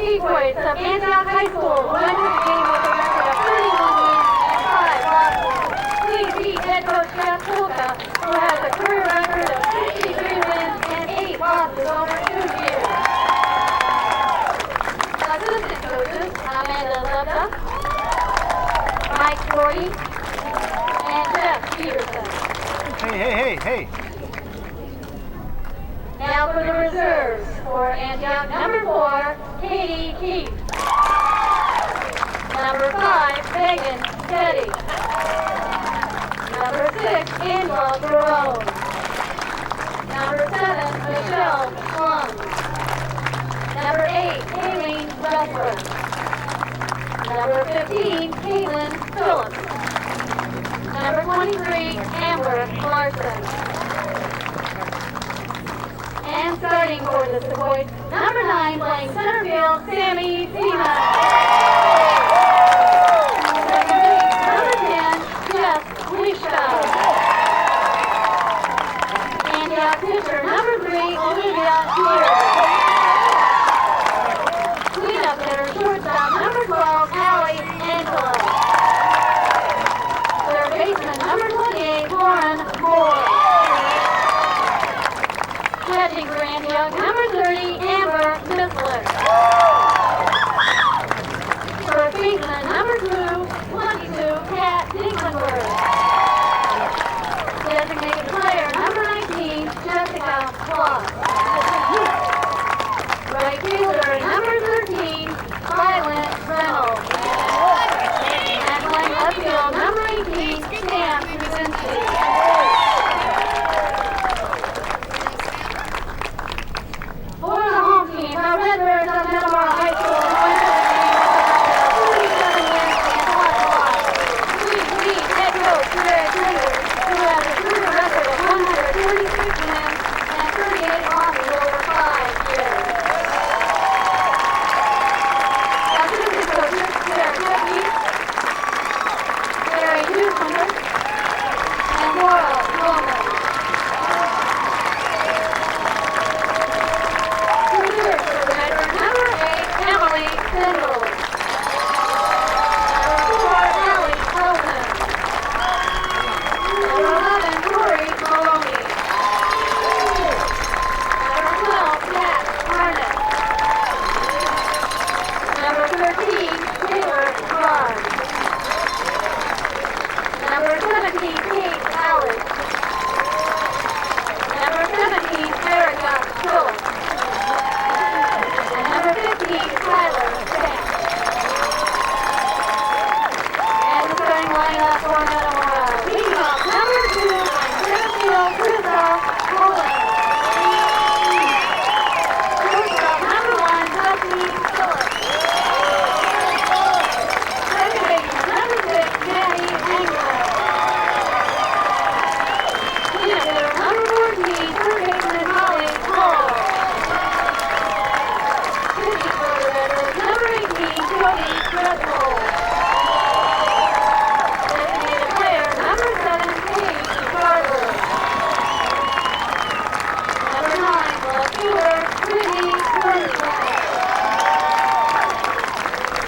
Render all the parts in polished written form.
Sequoias of Antioch High School who entered the game with a record of 31 wins and 5 losses. Please meet head coach Jeff Tilka, who has a career record of 63 wins and 8 losses over 2 years. Assistant coaches Amanda Zubda, Mike Gordy, and Jeff Peterson. Hey. Now for the reserves for Antioch, number 4, Katie Keith. Number 5, Megan Teddy. Number 6, Angela Barone. Number 7, Michelle Plum. Number 8, Aileen Westbrook. Number 15, Caitlin Phillips. Number 23, Amber Larson. And starting for the Sequoias, number 9, playing center field, Sammy Seaman. Second base, number 10, Jeff Leishkow. Antioch pitcher, number 3, Olivia Deere. Cleanup hitter, shortstop, number 12, Allie Angela. Third baseman, number 28, Lauren Moore. Catching for Antioch, number 30, Amber Missler. First baseman, number 22, Kat Dinkenberg. Designated player, number 19, Jessica Kloss. Right fielder, number 13, Violet Reynolds. And playing left field, number 18, Sam Kuzinski. For the home team, the Redbirds of Metamora High School went to the game with a 47 wins and 1 loss. Please meet head coach Greg Linder, who has a career record of 146 wins and 38 losses over 5 years. Assistant coaches Sarah Kepke, Gary Newlander, and Laura Roman. Number 8, Emily Sindel. Number 4, Allie Hellman. Number 11, Tori Maloney. Number 12, Matt Harnett. Number 13, Taylor Clark. Number 17, Kate Allen. Number 17, Erica Phillips. Number 15, Tyler Stamp. And the starting lineup for Metamora. Leading off, number 2, center field, Krista Holland. Shortstop, number 1, Dusty Phillips. Second baseman, number 6, Maddie England. Cleanup hitter, number 14, third baseman, Molly Cole. Number 18, Jody Driscoll. Designated player, number 7, Paige Carter. Number 9, left fielder, Brittany Winston.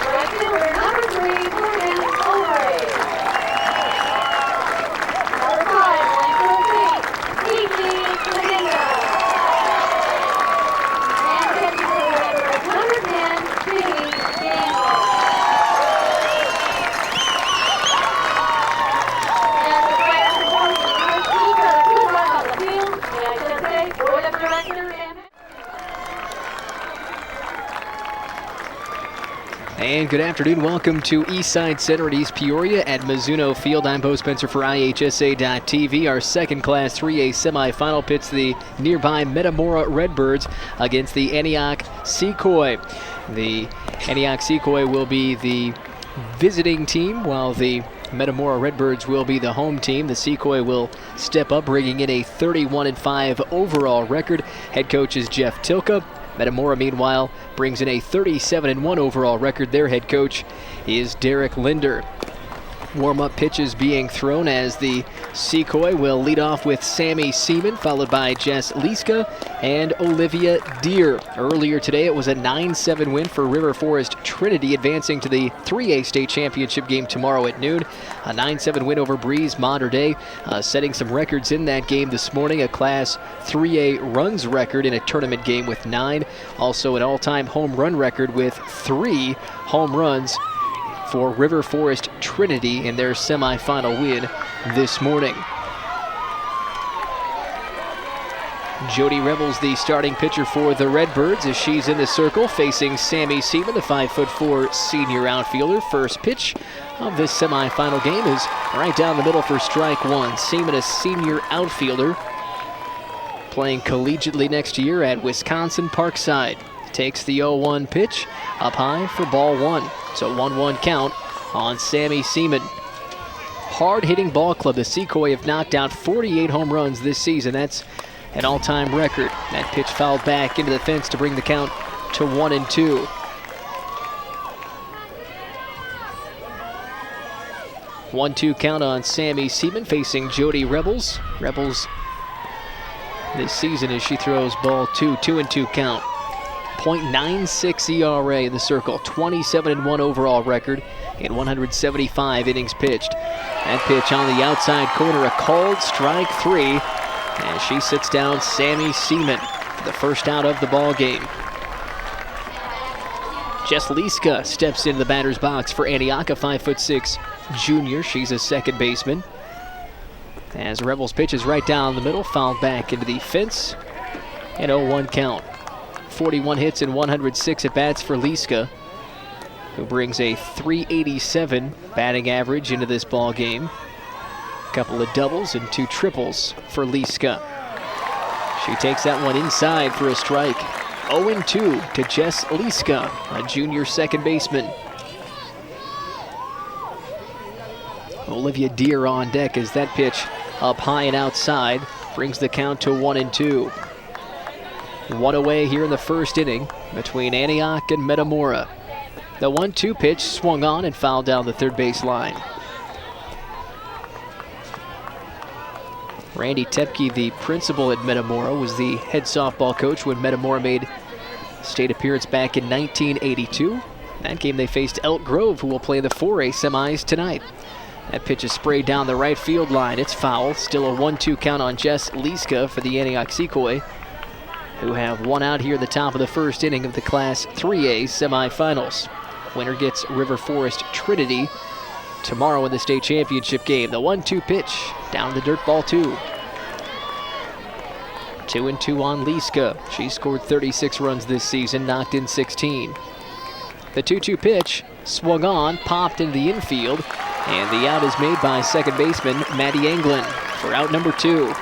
Right fielder, number 3, Morgan Overy. Number 5, playing first base, Kiki Medina. And catching for the Redbirds, number 10, Jamie Daniel. And the players and coaches wish each other good luck on the field. The IHSA Board of Directors And good afternoon. Welcome to Eastside Center at East Peoria at Mizuno Field. I'm Bo Spencer for IHSA.TV. Our second Class 3A semifinal pits the nearby Metamora Redbirds against the Antioch Sequoia. The Antioch Sequoia will be the visiting team, while the Metamora Redbirds will be the home team. The Sequoia will step up, bringing in a 31-5 overall record. Head coach is Jeff Tilka. Metamora, meanwhile, brings in a 37-1 overall record. Their head coach is Derek Linder. Warm-up pitches being thrown as the Secoy will lead off with Sammy Seaman, followed by Jess Liska and Olivia Deer. Earlier today, it was a 9-7 win for River Forest Trinity, advancing to the 3A state championship game tomorrow at noon. A 9-7 win over Breeze Mater Dei, setting some records in that game this morning. A Class 3A runs record in a tournament game with 9. Also an all-time home run record with 3 home runs for River Forest Trinity in their semifinal win this morning. Jody Rebels, the starting pitcher for the Redbirds, as she's in the circle facing Sammy Seaman, the 5'4" senior outfielder. First pitch of this semifinal game is right down the middle for strike one. Seaman, a senior outfielder, playing collegiately next year at Wisconsin Parkside. Takes the 0-1 pitch up high for ball one. So 1-1 count on Sammy Seaman. Hard-hitting ball club. The Secoy have knocked out 48 home runs this season. That's an all-time record. That pitch fouled back into the fence to bring the count to 1-2. One-two count on Sammy Seaman facing Jody Rebels. Rebels this season as she throws ball two. 2-2 count. .96 ERA in the circle, 27-1 overall record in 175 innings pitched. That pitch on the outside corner, a called strike three, and she sits down Sammy Seaman for the first out of the ball game. Jess Liska steps into the batter's box for Antioch, a 5'6" junior. She's a second baseman. As Rebels pitches right down the middle, fouled back into the fence, and 0-1 count. 41 hits and 106 at-bats for Liska, who brings a .387 batting average into this ball game. A couple of doubles and 2 triples for Liska. She takes that one inside for a strike. 0-2 to Jess Liska, a junior second baseman. Olivia Deer on deck as that pitch up high and outside brings the count to 1-2. One away here in the first inning between Antioch and Metamora. The 1-2 pitch swung on and fouled down the third base line. Randy Tepke, the principal at Metamora, was the head softball coach when Metamora made state appearance back in 1982. In that game they faced Elk Grove, who will play the 4A semis tonight. That pitch is sprayed down the right field line. It's foul. Still a 1-2 count on Jess Liska for the Antioch Secoy, who have one out here at the top of the first inning of the Class 3A semifinals. Winner gets River Forest Trinity tomorrow in the state championship game. The 1-2 pitch down the dirt, ball 2. 2-2 on Liska. She scored 36 runs this season, knocked in 16. The 2-2 pitch swung on, popped into the infield, and the out is made by second baseman Maddie Anglin for out number 2.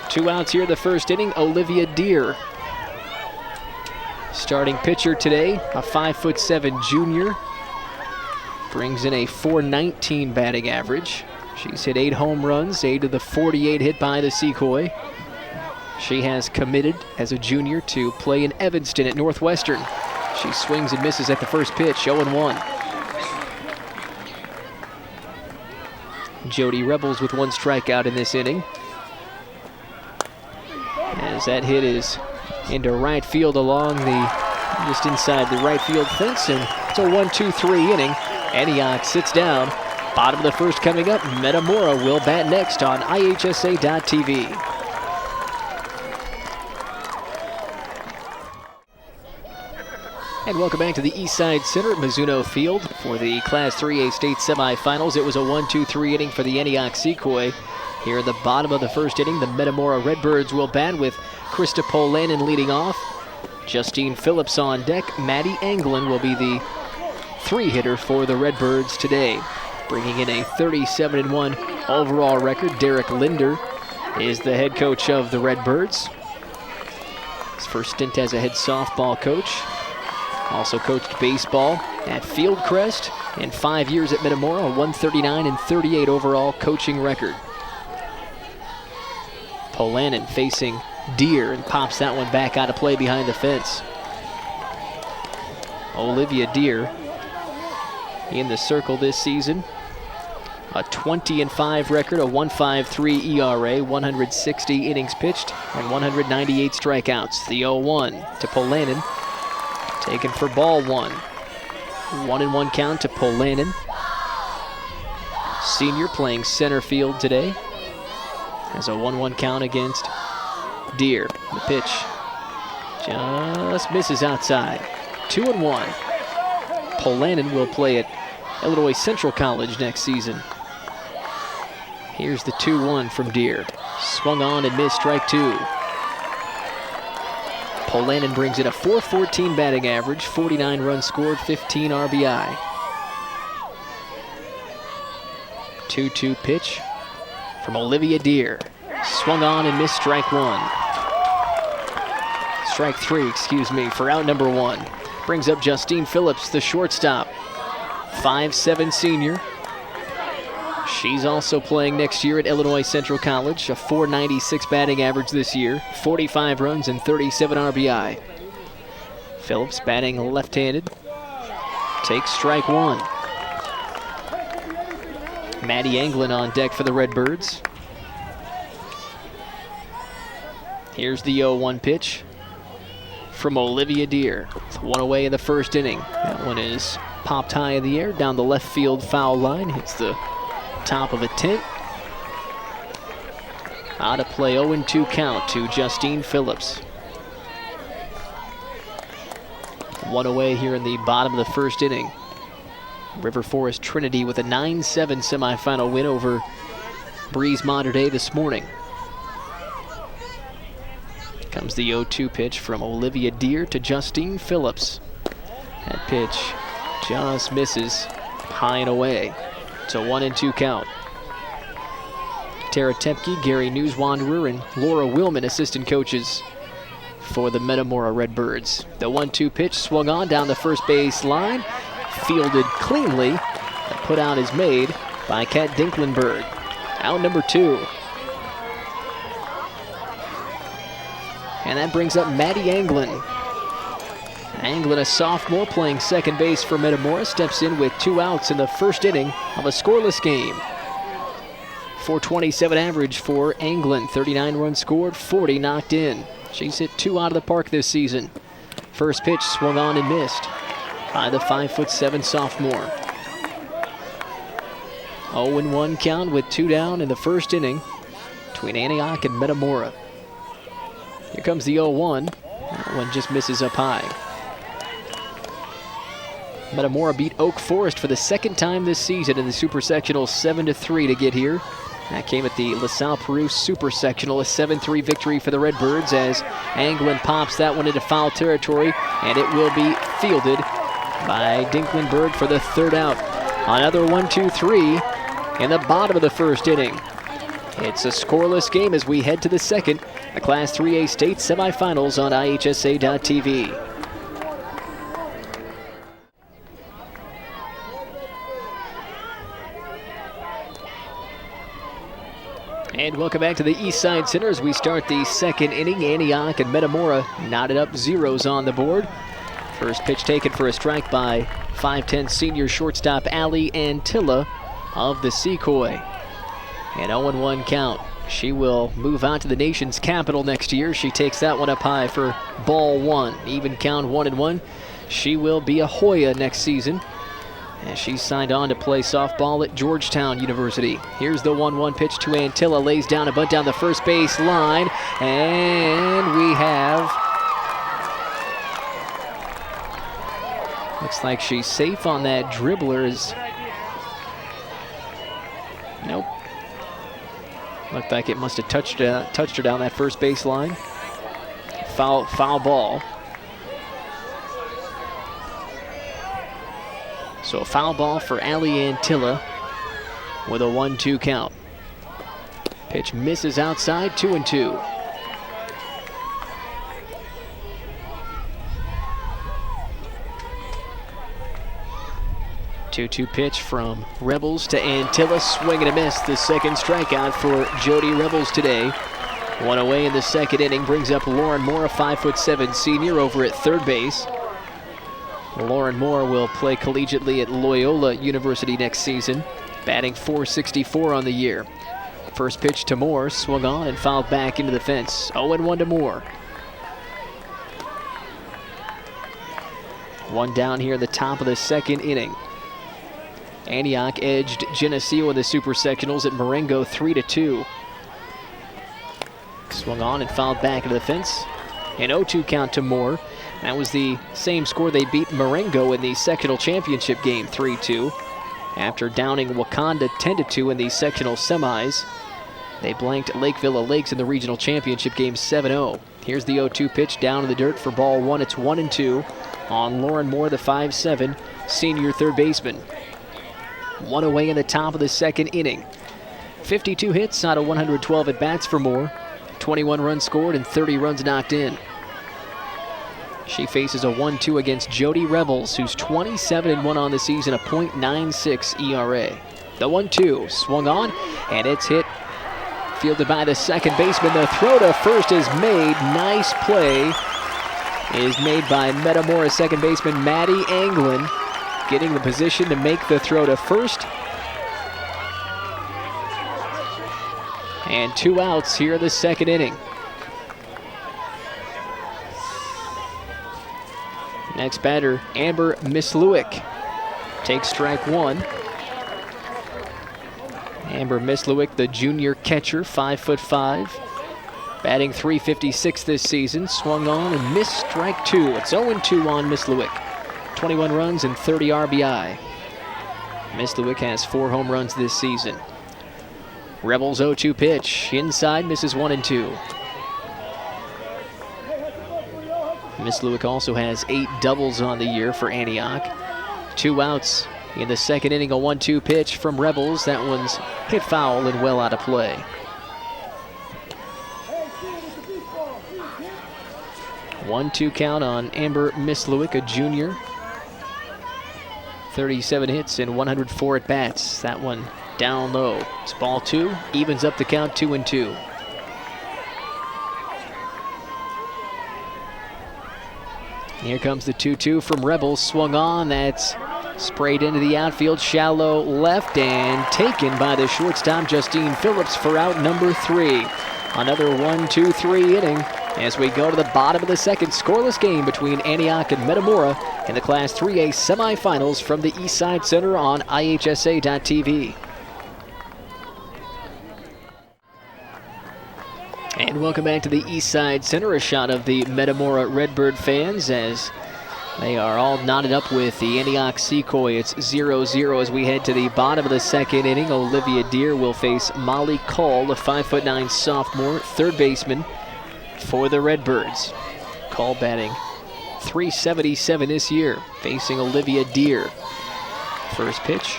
2 outs here in the first inning. Olivia Deer, starting pitcher today, a 5'7" junior, brings in a .419 batting average. She's hit 8 home runs, 8 of the 48 hit by the Secoy. She has committed as a junior to play in Evanston at Northwestern. She swings and misses at the first pitch, 0-1. Jody Rebels with 1 strikeout in this inning, as that hit is into right field along just inside the right field fence, and it's a 1-2-3 inning. Antioch sits down. Bottom of the first coming up. Metamora will bat next on IHSA.TV. And welcome back to the Eastside Center at Mizuno Field for the Class 3A state semifinals. It was a 1-2-3 inning for the Antioch Secoy. Here at the bottom of the first inning, the Metamora Redbirds will bat with Krista Polanen leading off. Justine Phillips on deck. Maddie Anglin will be the 3-hitter for the Redbirds today. Bringing in a 37-1 overall record, Derek Linder is the head coach of the Redbirds. His first stint as a head softball coach. Also coached baseball at Fieldcrest, and 5 years at Metamora, a 139-38 overall coaching record. Polanen facing Deer and pops that one back out of play behind the fence. Olivia Deer in the circle this season. A 20-5 record, a 1.53 ERA, 160 innings pitched, and 198 strikeouts. The 0-1 to Polanen, taken for ball one. 1-1 count to Polanen. Senior playing center field today. Has a 1-1 count against Deer. The pitch just misses outside. 2-1. Polanen will play at Illinois Central College next season. Here's the 2-1 from Deer. Swung on and missed, strike two. Polanen brings in a .414 batting average, 49 runs scored, 15 RBI. 2-2 pitch from Olivia Deer. Swung on and missed, strike one. Strike three, for out number one. Brings up Justine Phillips, the shortstop. 5'7" senior. She's also playing next year at Illinois Central College. A .496 batting average this year. 45 runs and 37 RBI. Phillips batting left-handed. Takes strike one. Maddie Anglin on deck for the Redbirds. Here's the 0-1 pitch from Olivia Deer. One away in the first inning. That one is popped high in the air down the left field foul line. Hits the top of a tent. Out of play, 0-2 count to Justine Phillips. One away here in the bottom of the first inning. River Forest Trinity with a 9-7 semifinal win over Breeze Mater Dei this morning. Comes the 0-2 pitch from Olivia Deer to Justine Phillips. That pitch just misses high and away. It's a 1-2 count. Tara Tempke, Gary Newswanderer, and Laura Willman, assistant coaches for the Metamora Redbirds. The 1-2 pitch swung on down the first base line, fielded cleanly, and put out is made by Kat Dinklenberg. Out number two. And that brings up Maddie Anglin. Anglin, a sophomore playing second base for Metamora, steps in with 2 outs in the first inning of a scoreless game. .427 average for Anglin, 39 runs scored, 40 knocked in. She's hit 2 out of the park this season. First pitch swung on and missed by the 5'7" sophomore. 0-1 count with 2 down in the first inning between Antioch and Metamora. Here comes the 0-1. That one just misses up high. Metamora beat Oak Forest for the second time this season in the Super Sectional 7-3 to get here. That came at the LaSalle Peru Super Sectional, a 7-3 victory for the Redbirds as Anglin pops that one into foul territory, and it will be fielded by Dinklenberg for the third out. Another 1-2-3 in the bottom of the first inning. It's a scoreless game as we head to the second, the Class 3A state semifinals on IHSA.tv. And welcome back to the East Side Center as we start the second inning. Antioch and Metamora knotted up, zeros on the board. First pitch taken for a strike by 5'10" senior shortstop Allie Antilla of the Secoy. An 0-1 count. She will move on to the nation's capital next year. She takes that one up high for ball one. Even count, 1-1. She will be a Hoya next season, and she's signed on to play softball at Georgetown University. Here's the 1-1 pitch to Antilla. Lays down a bunt down the first base line. And we have... looks like she's safe on that dribbler. Nope. Looked like it must have touched her down that first base line. Foul ball. So a foul ball for Allie Antilla with a 1-2 count. Pitch misses outside, 2-2. Two-two pitch from Rebels to Antilla, swing and a miss. The second strikeout for Jody Rebels today. One away in the second inning brings up Lauren Moore, a 5'7" senior over at third base. Lauren Moore will play collegiately at Loyola University next season, batting .464 on the year. First pitch to Moore, swung on and fouled back into the fence. 0-1 to Moore. One down here at the top of the second inning. Antioch edged Geneseo in the Super Sectionals at Marengo 3-2. Swung on and fouled back into the fence. An 0-2 count to Moore. That was the same score they beat Marengo in the sectional championship game, 3-2. After downing Wakanda 10-2 in the sectional semis, they blanked Lakeville Lakes in the regional championship game 7-0. Here's the 0-2 pitch down in the dirt for ball one. It's 1-2 on Lauren Moore, the 5'7" senior third baseman. One away in the top of the second inning. 52 hits out of 112 at-bats for Moore. 21 runs scored and 30 runs knocked in. She faces a 1-2 against Jody Rebels, who's 27-1 on the season, a .96 ERA. The 1-2 swung on, and it's hit. Fielded by the second baseman. The throw to first is made. Nice play is made by Metamora second baseman Maddie Anglin, getting the position to make the throw to first. And 2 outs here in the second inning. Next batter, Amber Mislewick, takes strike one. Amber Mislewick, the junior catcher, 5'5", batting .356 this season. Swung on and missed strike two. It's 0-2 on Mislewick. 21 runs and 30 RBI. Mislewick has 4 home runs this season. Rebels 0-2 pitch. Inside, misses 1-2. Mislewick also has 8 doubles on the year for Antioch. 2 outs in the second inning. A 1-2 pitch from Rebels. That one's hit foul and well out of play. One-two count on Amber Mislewick, a junior. 37 hits and 104 at-bats. That one down low. It's ball 2, evens up the count, 2-2. Here comes the 2-2 from Rebels. Swung on, that's sprayed into the outfield, shallow left, and taken by the shortstop Justine Phillips for out number 3. Another 1-2-3 inning as we go to the bottom of the second. Scoreless game between Antioch and Metamora in the Class 3A semifinals from the Eastside Center on IHSA.tv. And welcome back to the Eastside Center. A shot of the Metamora Redbird fans as they are all knotted up with the Antioch Secoy. It's 0-0 as we head to the bottom of the second inning. Olivia Deere will face Molly Call, the 5'9" sophomore third baseman for the Redbirds. Call batting .377 this year, facing Olivia Deere. First pitch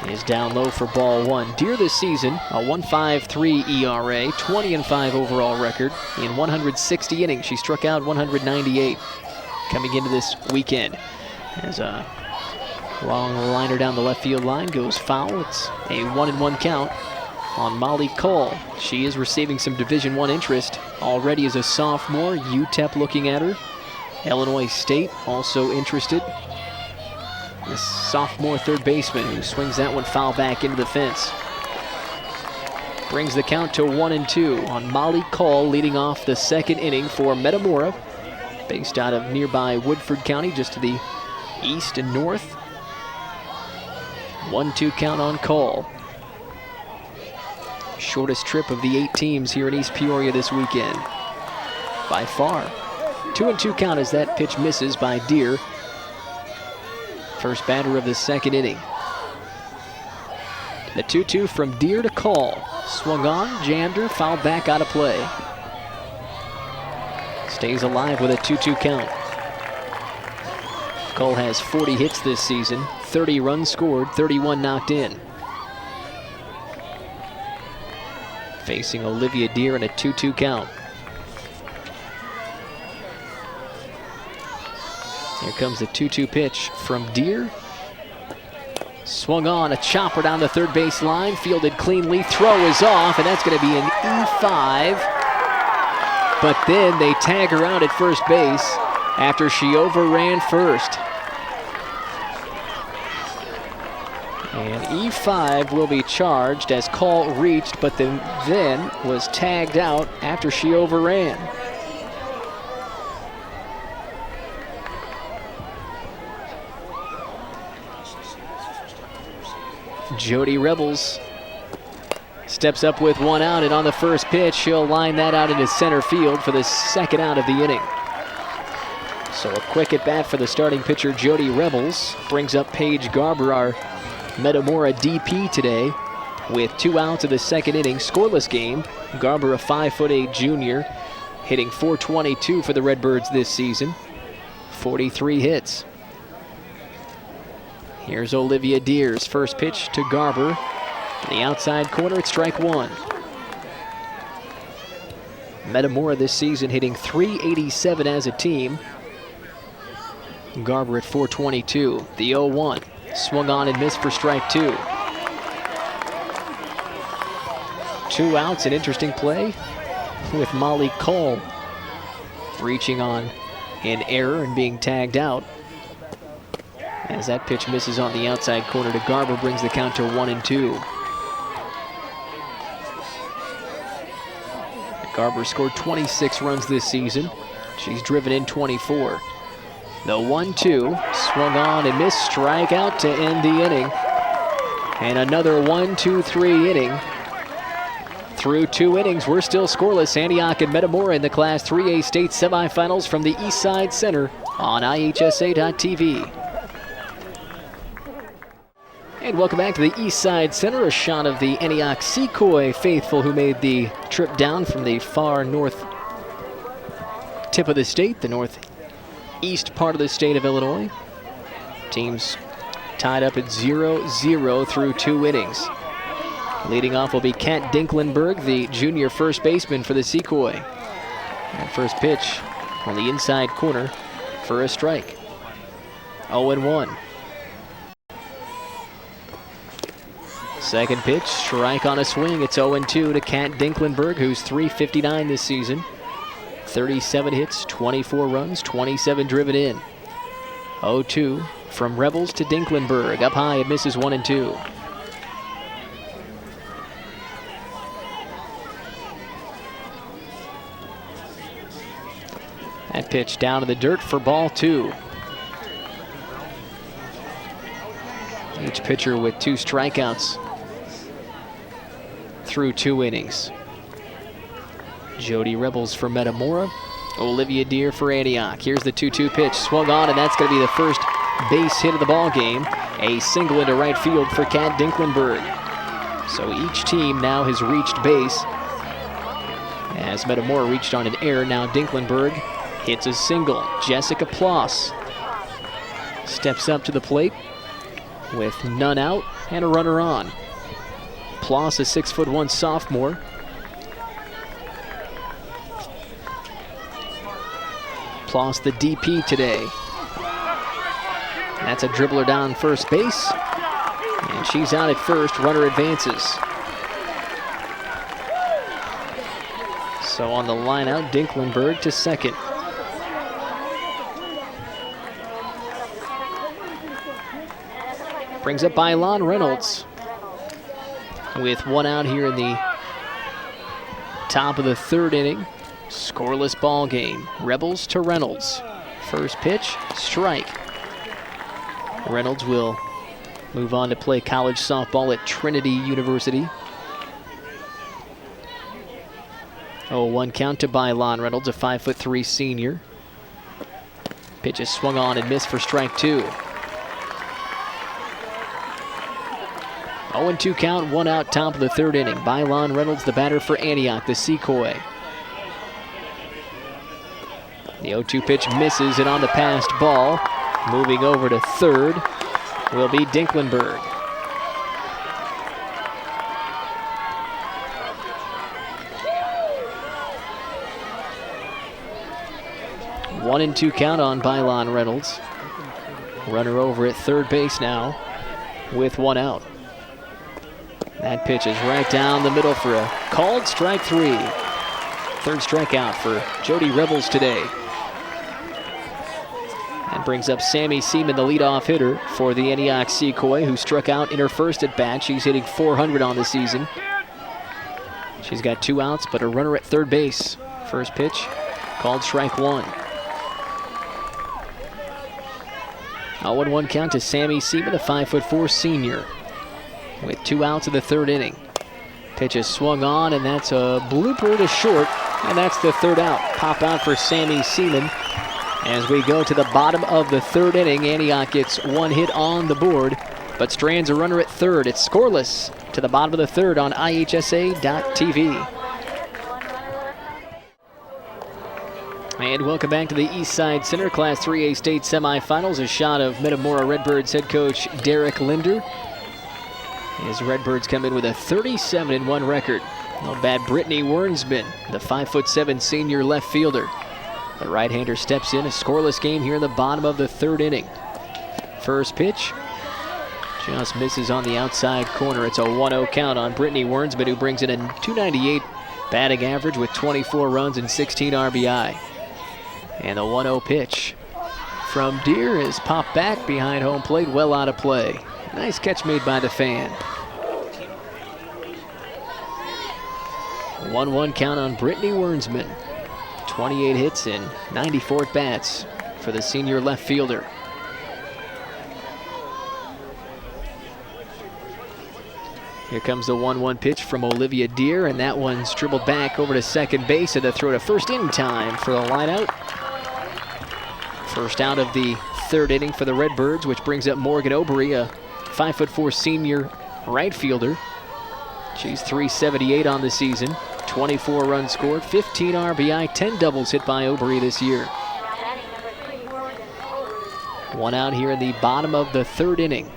is down low for ball 1. Deere this season, a 1.53 ERA, 20-5 overall record. In 160 innings, she struck out 198 coming into this weekend. As a long liner down the left field line goes foul. It's a 1-1 count on Molly Cole. She is receiving some Division I interest already as a sophomore. UTEP looking at her. Illinois State also interested. The sophomore third baseman who swings that one foul back into the fence. Brings the count to 1-2 on Molly Call, leading off the second inning for Metamora, based out of nearby Woodford County, just to the east and north. 1-2 count on Call. Shortest trip of the 8 teams here in East Peoria this weekend, by far. 2-2 count as that pitch misses by Deere. First batter of the second inning. The 2-2 from Deere to Call. Swung on, jammed her, fouled back out of play. Stays alive with a 2-2 count. Cole has 40 hits this season, 30 runs scored, 31 knocked in. Facing Olivia Deere in a 2-2 count. Here comes the 2-2 pitch from Deere. Swung on, a chopper down the third base line, fielded cleanly, throw is off, and that's going to be an E5. But then they tag her out at first base after she overran first. And E5 will be charged as call reached, but then was tagged out after she overran. Jody Rebels steps up with one out, and on the first pitch, she'll line that out into center field for the second out of the inning. So a quick at bat for the starting pitcher, Jody Rebels. Brings up Paige Garber, our Metamora DP today, with 2 outs of the second inning. Scoreless game. Garber, a 5'8" junior, hitting .422 for the Redbirds this season. 43 hits. Here's Olivia Deers. First pitch to Garber. In the outside corner, it's strike one. Metamora this season hitting .387 as a team. Garber at .422. The 0-1. Swung on and missed for strike two. 2 outs, an interesting play with Molly Cole reaching on an error and being tagged out. As that pitch misses on the outside corner to Garber, brings the count to 1-2. Garber scored 26 runs this season. She's driven in 24. The 1-2, swung on and missed, strikeout to end the inning. And another 1-2-3 inning. Through 2 innings, we're still scoreless. Antioch and Metamora in the Class 3A state semifinals from the Eastside Center on IHSA.tv. And welcome back to the Eastside Center, a shot of the Antioch Secoy faithful who made the trip down from the far north tip of the state, the northeast part of the state of Illinois. Teams tied up at 0-0 through 2 innings. Leading off will be Kat Dinklenberg, the junior first baseman for the Secoy. And first pitch on the inside corner for a strike. 0-1. Second pitch, strike on a swing. It's 0-2 to Kat Dinklenberg, who's .359 this season. 37 hits, 24 runs, 27 driven in. 0-2 from Rebels to Dinklenberg. Up high, it misses 1-2. That pitch down to the dirt for ball 2. Each pitcher with 2 strikeouts through 2 innings. Jody Rebels for Metamora, Olivia Deer for Antioch. Here's the 2-2 pitch, swung on, and that's going to be the first base hit of the ball game. A single into right field for Kat Dinklenberg. So each team now has reached base. As Metamora reached on an error, now Dinklenberg hits a single. Jessica Ploss steps up to the plate with none out and a runner on. Ploss, a 6'1" sophomore. Ploss, the DP today. That's a dribbler down first base. And she's out at first. Runner advances. So on the line out, Dinklenberg to second. Brings up Bylon Reynolds with 1 out here in the top of the 3rd inning. Scoreless ball game. Rebels to Reynolds. First pitch, strike. Reynolds will move on to play college softball at Trinity University. 0-1 count to Bylon Reynolds, a 5'3" senior. Pitch is swung on and missed for strike 2. 0-2 count, 1 out, top of the 3rd inning. Bylon Reynolds, the batter for Antioch, the Secoy. The 0-2 pitch misses, and on the passed ball, moving over to third, will be Dinklenberg. One and 2 count on Bylon Reynolds. Runner over at third base now with 1 out. That pitch is right down the middle for a called strike 3. 3rd strikeout for Jody Rebels today. And brings up Sammy Seaman, the leadoff hitter for the Antioch Sequoia, who struck out in her first at bat. She's hitting .400 on the season. She's got 2 outs, but a runner at third base. First pitch, called strike 1. 0-1 count to Sammy Seaman, the 5'4" senior, with 2 outs in the third inning. Pitch is swung on, and that's a blooper to short, and that's the third out. Pop out for Sammy Seaman. As we go to the bottom of the third inning, Antioch gets 1 hit on the board, but strands a runner at third. It's scoreless to the bottom of the third on IHSA.TV. And welcome back to the Eastside Center Class 3A State Semifinals. A shot of Metamora Redbirds head coach Derek Linder. His Redbirds come in with a 37-1 record. No bad Brittany Wernsman, the 5'7" senior left fielder. The right-hander steps in, a scoreless game here in the bottom of the third inning. First pitch just misses on the outside corner. It's a 1-0 count on Brittany Wernsman, who brings in a .298 batting average with 24 runs and 16 RBI. And the 1-0 pitch from Deer is popped back behind home plate, well out of play. Nice catch made by the fan. 1-1 count on Brittany Wernsman. 28 hits and 94 at-bats for the senior left fielder. Here comes the 1-1 pitch from Olivia Deer, and that one's dribbled back over to second base, and the throw to first in time for the lineout. First out of the third inning for the Redbirds, which brings up Morgan Obery, a 5'4" senior right fielder. She's .378 on the season, 24 runs scored, 15 RBI, 10 doubles hit by Obery this year. 1 out here in the bottom of the third inning.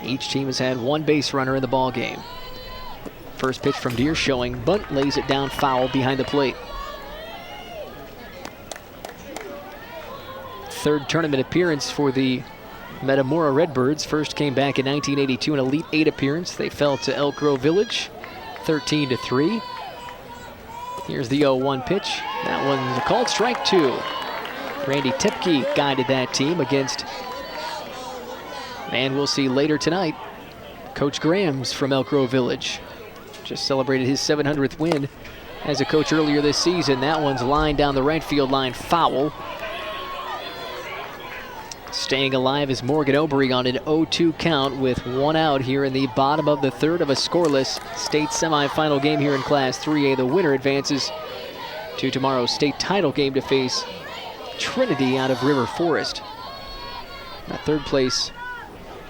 Each team has had 1 base runner in the ball game. First pitch from Deer showing bunt, lays it down foul behind the plate. Third tournament appearance for the Metamora Redbirds. First came back in 1982, an Elite 8 appearance. They fell to Elk Grove Village, 13-3. Here's the 0-1 pitch. That one's a called strike 2. Randy Tepke guided that team against, and we'll see later tonight, Coach Grams from Elk Grove Village. Just celebrated his 700th win as a coach earlier this season. That one's lined down the right field line, foul. Staying alive is Morgan Obery on an 0-2 count with 1 out here in the bottom of the third of a scoreless state semifinal game here in Class 3A. The winner advances to tomorrow's state title game to face Trinity out of River Forest. The third place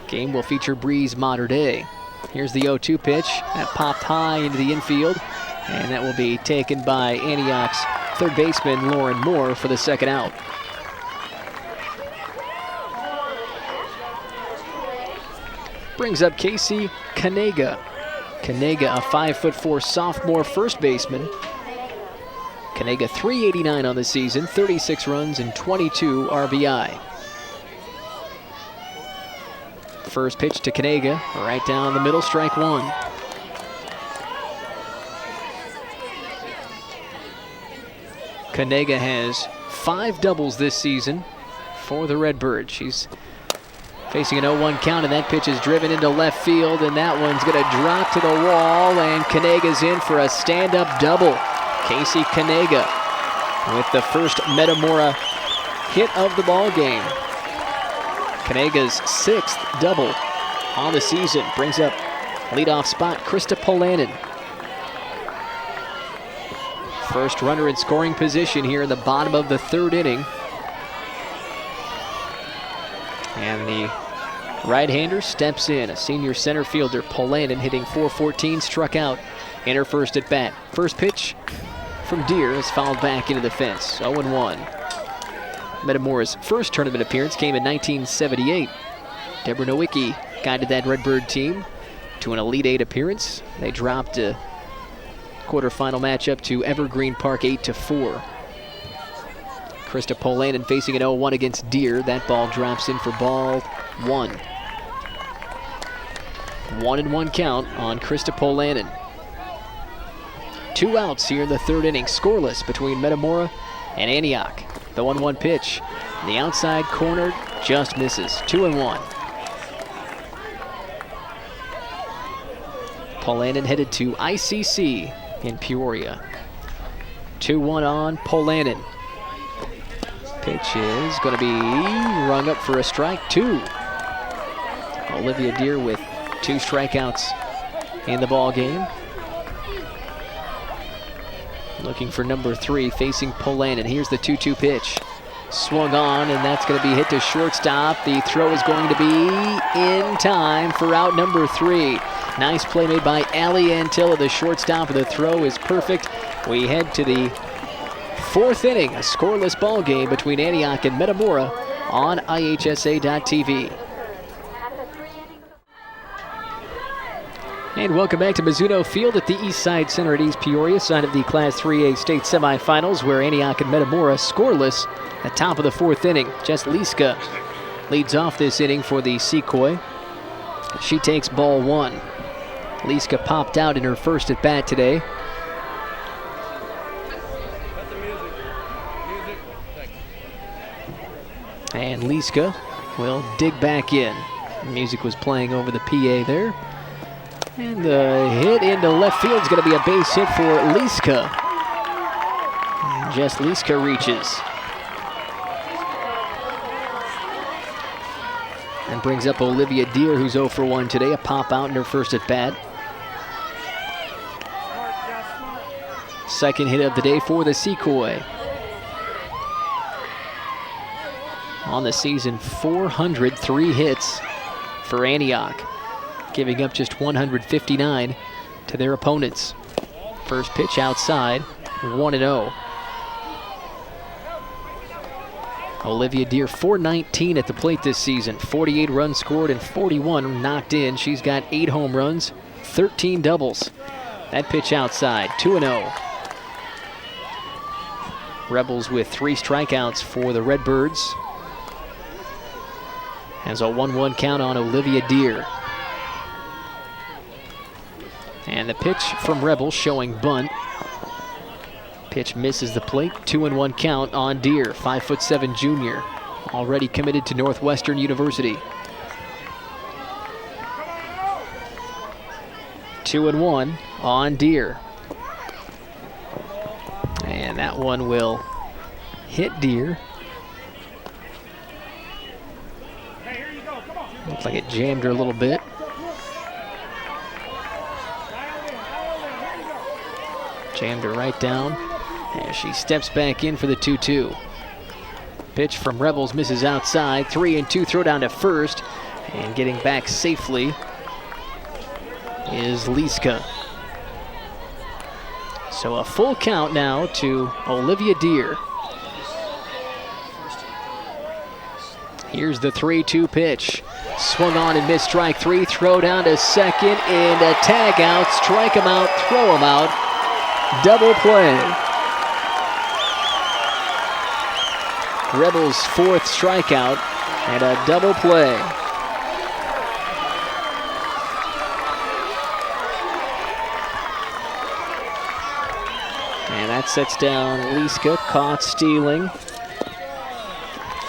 game will feature Breeze Mater Dei. Here's the 0-2 pitch. That popped high into the infield, and that will be taken by Antioch's third baseman Lauren Moore for the second out. Brings up Casey Kanega. Kanega, a 5'4" sophomore first baseman. Kanega, .389 on the season, 36 runs and 22 RBI. First pitch to Kanega, right down the middle, strike 1. Kanega has 5 doubles this season for the Redbirds. She's facing an 0-1 count, and that pitch is driven into left field, and that one's going to drop to the wall, and Kanega's in for a stand-up double. Casey Kanega with the first Metamora hit of the ball game. Kanega's 6th double on the season brings up leadoff spot Krista Polanen. First runner in scoring position here in the bottom of the third inning. And the right-hander steps in, a senior center fielder, Polanen, hitting .414, struck out in her first at bat. First pitch from Deer is fouled back into the fence, 0-1. Metamora's first tournament appearance came in 1978. Deborah Nowicki guided that Redbird team to an Elite 8 appearance. They dropped a quarterfinal matchup to Evergreen Park 8-4. Krista Polanen facing an 0-1 against Deer. That ball drops in for ball 1. 1-1 count on Krista Polanen. 2 outs here in the third inning, scoreless between Metamora and Antioch. The 1-1 pitch The outside corner just misses. 2-1. Polanen headed to ICC in Peoria. 2-1 on Polanen. Pitch is going to be rung up for a strike 2. Olivia Deer with 2 strikeouts in the ball game. Looking for number 3, facing Polanen. Here's the 2-2 pitch. Swung on, and that's going to be hit to shortstop. The throw is going to be in time for out number 3. Nice play made by Allie Antilla, the shortstop. The throw is perfect. We head to the 4th inning, a scoreless ball game between Antioch and Metamora on IHSA.tv. And welcome back to Mizuno Field at the Eastside Center at East Peoria, side of the Class 3A state semifinals, where Antioch and Metamora scoreless at top of the 4th inning. Jess Liska leads off this inning for the Sequoia. She takes ball 1. Liska popped out in her first at bat today. And Liska will dig back in. Music was playing over the PA there. And the hit into left field is going to be a base hit for Liska. And Jess Liska reaches. And brings up Olivia Deer, who's 0 for 1 today. A pop out in her first at bat. Second hit of the day for the Sequoia. On the season, 403 hits for Antioch, giving up just 159 to their opponents. First pitch outside, 1-0. Olivia Deer, 419 at the plate this season, 48 runs scored and 41 knocked in. She's got 8 home runs, 13 doubles. That pitch outside, 2-0. Rebels with 3 strikeouts for the Redbirds. Has a 1-1 count on Olivia Deer. And the pitch from Rebels showing bunt. Pitch misses the plate. 2-1 count on Deer, 5'7" junior, already committed to Northwestern University. 2-1 on Deer. And that one will hit Deer. Looks like it jammed her a little bit. Jammed her right down. And she steps back in for the 2-2. Pitch from Rebels misses outside. 3-2 throw down to first. And getting back safely is Liska. So a full count now to Olivia Deer. Here's the 3-2 pitch. Swung on and missed strike 3. Throw down to second and a tag out. Strike him out, throw him out. Double play. Rebels' 4th strikeout and a double play. And that sets down Liska, caught stealing.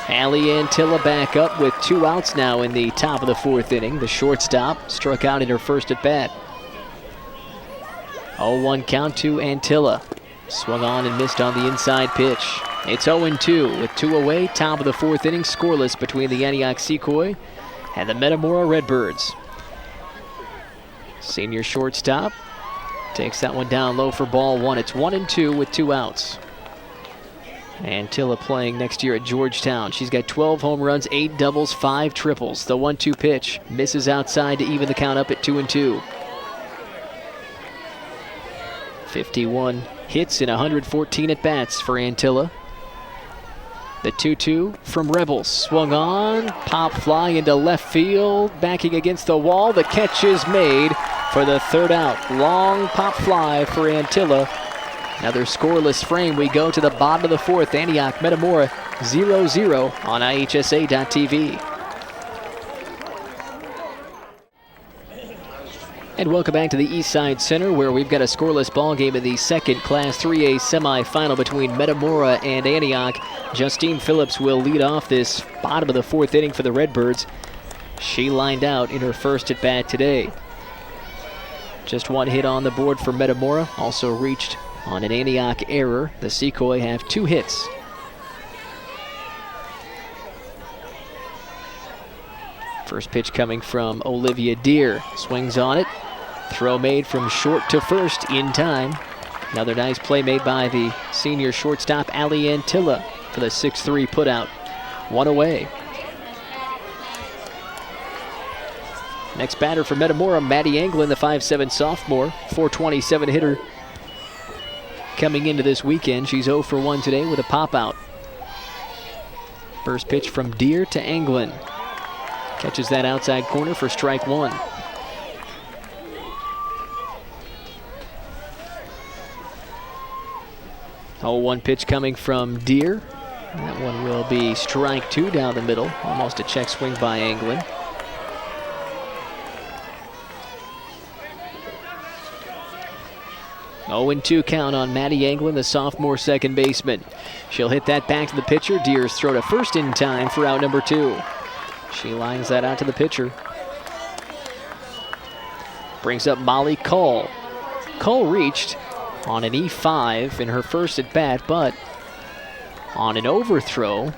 Allie Antilla back up with 2 outs now in the top of the 4th inning. The shortstop struck out in her first at bat. 0-1 count to Antilla. Swung on and missed on the inside pitch. It's 0-2 with 2 away. Top of the 4th inning, scoreless between the Antioch Sequoia and the Metamora Redbirds. Senior shortstop takes that one down low for ball 1. It's 1-2 with 2 outs. Antilla playing next year at Georgetown. She's got 12 home runs, 8 doubles, 5 triples. The 1-2 pitch misses outside to even the count up at 2-2. 51 hits in 114 at-bats for Antilla. The 2-2 from Rebels. Swung on, pop fly into left field, backing against the wall. The catch is made for the 3rd out. Long pop fly for Antilla. Another scoreless frame. We go to the bottom of the 4th. Antioch Metamora 0-0 on IHSA.tv. And welcome back to the Eastside Center, where we've got a scoreless ball game in the second Class 3A semifinal between Metamora and Antioch. Justine Phillips will lead off this bottom of the fourth inning for the Redbirds. She lined out in her first at bat today. Just one hit on the board for Metamora, also reached on an Antioch error. The Secoy have 2 hits. First pitch coming from Olivia Deere. Swings on it. Throw made from short to first in time. Another nice play made by the senior shortstop, Ali Antilla, for the 6-3 putout. 1 away. Next batter for Metamora, Maddie Anglin, the 5'7 sophomore, 427 hitter. Coming into this weekend, she's 0 for 1 today with a pop out. First pitch from Deere to Anglin. Catches that outside corner for strike 1. 0-1 pitch coming from Deere. That one will be strike 2 down the middle. Almost a check swing by Anglin. Oh, 0-2 count on Maddie Anglin, the sophomore second baseman. She'll hit that back to the pitcher. Deere's throw to first in time for out number 2. She lines that out to the pitcher. Brings up Molly Cull. Cull reached on an E5 in her first at bat, but on an overthrow,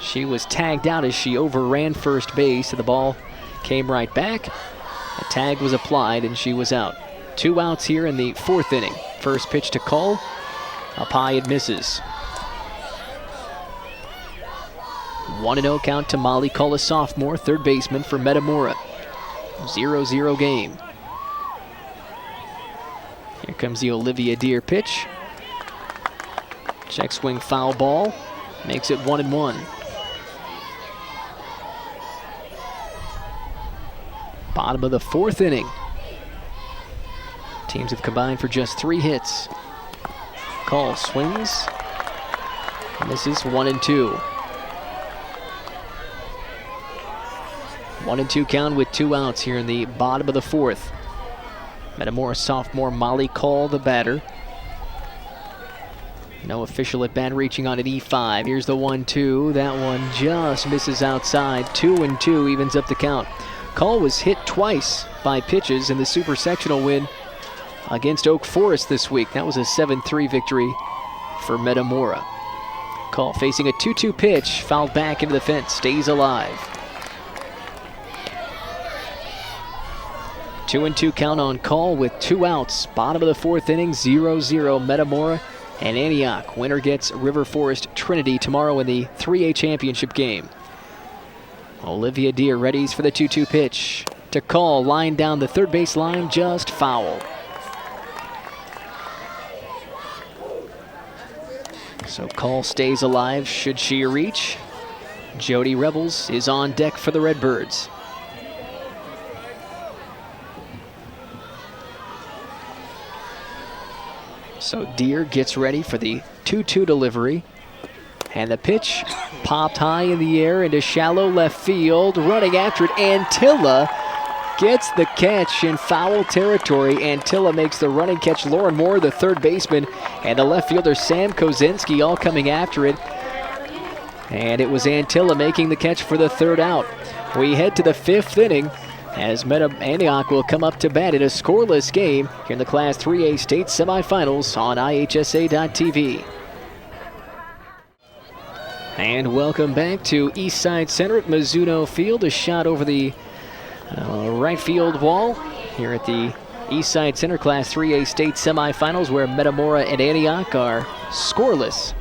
she was tagged out as she overran first base, and the ball came right back. A tag was applied, and she was out. 2 outs here in the fourth inning. First pitch to Cull. Up high, it misses. 1-0 count to Molly Cull, a sophomore, third baseman for Metamora. 0-0 game. Here comes the Olivia Deere pitch. Check swing foul ball. Makes it 1-1. Bottom of the fourth inning. Teams have combined for just 3 hits. Cull swings. Misses. 1-2. 1-2 count with 2 outs here in the bottom of the fourth. Metamora sophomore Molly Cull, the batter. No official at bat, reaching on an E5. Here's the 1-2. That one just misses outside. 2-2 evens up the count. Cull was hit twice by pitches in the super sectional win against Oak Forest this week. That was a 7-3 victory for Metamora. Cull facing a 2-2 pitch, fouled back into the fence, stays alive. 2-2 count on Cull with 2 outs. Bottom of the fourth inning, 0-0 Metamora and Antioch. Winner gets River Forest Trinity tomorrow in the 3A championship game. Olivia Deere readies for the 2-2 pitch to Cull. Line down the third base line, just foul. So Cull stays alive should she reach. Jody Rebels is on deck for the Redbirds. So Deere gets ready for the 2-2 delivery. And the pitch popped high in the air into shallow left field. Running after it, Antilla gets the catch in foul territory. Antilla makes the running catch. Lauren Moore, the third baseman, and the left fielder Sam Kozinski all coming after it. And it was Antilla making the catch for the third out. We head to the fifth inning as Antioch will come up to bat in a scoreless game here in the Class 3A state semifinals on IHSA.tv. And welcome back to Eastside Center at Mizuno Field. A shot over the right field wall here at the Eastside Center Class 3A state semifinals, where Metamora and Antioch are scoreless.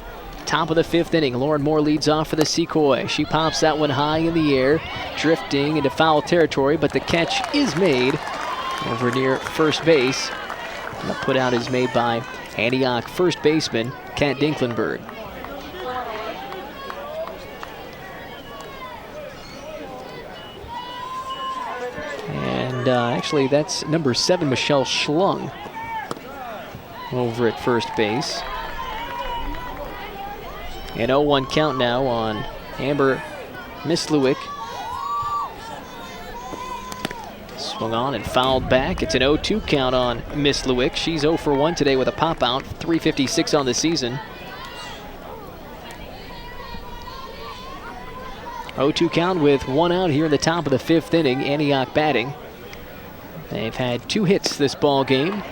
Top of the fifth inning, Lauren Moore leads off for the Secoy. She pops that one high in the air, drifting into foul territory, but the catch is made over near first base. And the putout is made by Antioch first baseman Kat Dinklenberg. And actually, that's number 7, Michelle Schlung, over at first base. An 0-1 count now on Amber Mislewick. Swung on and fouled back. It's an 0-2 count on Miss Lewick. She's 0 for 1 today with a pop out. 356 on the season. 0-2 count with 1 out here in the top of the 5th inning. Antioch batting. They've had 2 hits this ball game.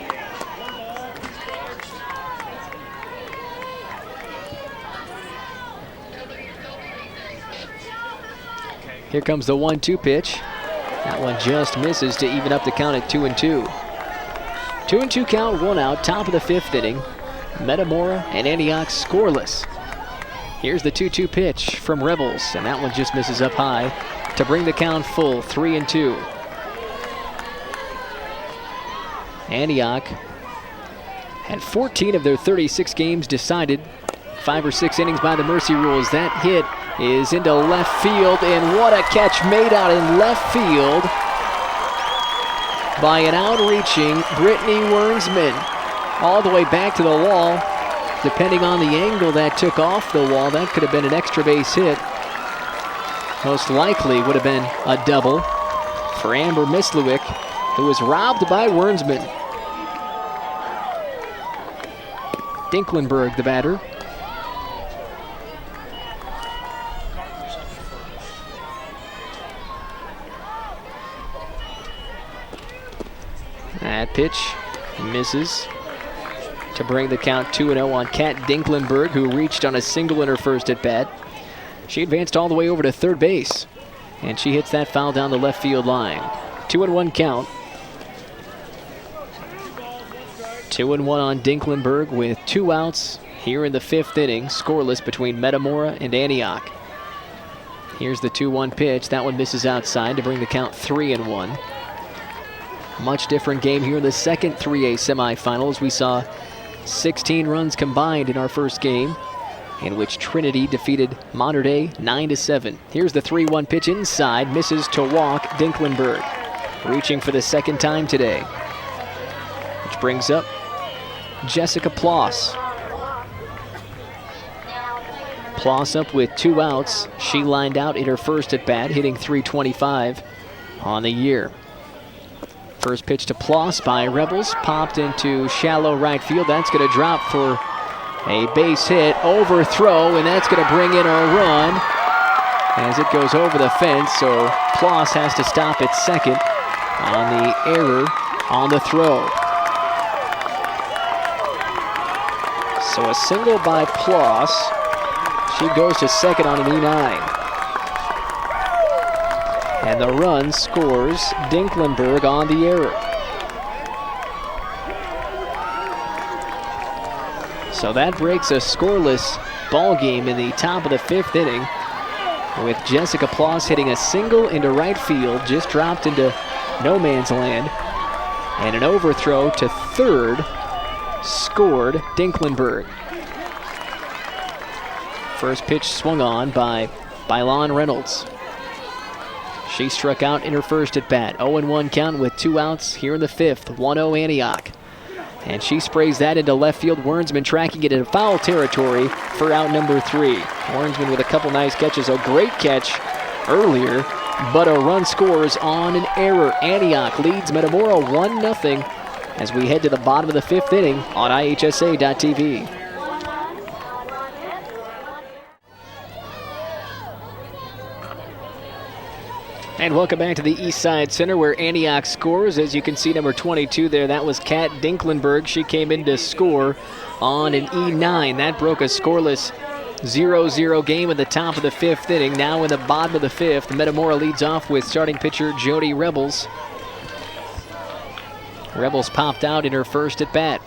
Here comes the 1-2 pitch. That one just misses to even up the count at 2-2. 2-2 count, 1 out, top of the 5th inning. Metamora and Antioch scoreless. Here's the 2-2 pitch from Rebels, and that one just misses up high to bring the count full, 3-2. Antioch had 14 of their 36 games decided 5 or 6 innings by the mercy rules. That hit is into left field, and what a catch made out in left field by an outreaching Brittany Wernsman. All the way back to the wall. Depending on the angle that took off the wall, that could have been an extra base hit. Most likely would have been a double for Amber Mislewick, who was robbed by Wernsman. Dinklenberg, the batter. That pitch misses to bring the count 2-0 on Kat Dinklenberg, who reached on a single in her first at bat. She advanced all the way over to third base, and she hits that foul down the left field line. 2-1 count. 2-1 on Dinklenberg with 2 outs here in the 5th inning, scoreless between Metamora and Antioch. Here's the 2-1 pitch. That one misses outside to bring the count 3-1. Much different game here in the second 3A semifinals. We saw 16 runs combined in our first game, in which Trinity defeated Mater Dei 9-7. Here's the 3-1 pitch inside, misses to walk Dinklenberg, reaching for the second time today. Which brings up Jessica Ploss. Ploss up with 2 outs. She lined out in her first at bat, hitting .325 on the year. First pitch to Ploss by Rebels, popped into shallow right field. That's going to drop for a base hit, overthrow, and that's going to bring in a run as it goes over the fence. So Ploss has to stop at second on the error on the throw. So a single by Ploss. She goes to second on an E9. And the run scores Dinklenberg on the error. So that breaks a scoreless ball game in the top of the 5th inning, with Jessica Ploss hitting a single into right field, just dropped into no man's land, and an overthrow to third scored Dinklenberg. First pitch swung on by Lon Reynolds. She struck out in her first at bat. 0-1 count with 2 outs here in the 5th. 1-0 Antioch. And she sprays that into left field. Wernsman tracking it into foul territory for out number 3. Wernsman with a couple nice catches. A great catch earlier, but a run scores on an error. Antioch leads Metamora 1-0 as we head to the bottom of the 5th inning on IHSA.TV. And welcome back to the East Side Center, where Antioch scores. As you can see, number 22 there, that was Kat Dinklenberg. She came in to score on an E9. That broke a scoreless 0-0 game at the top of the 5th inning. Now in the bottom of the 5th, Metamora leads off with starting pitcher Jody Rebels. Rebels popped out in her first at bat.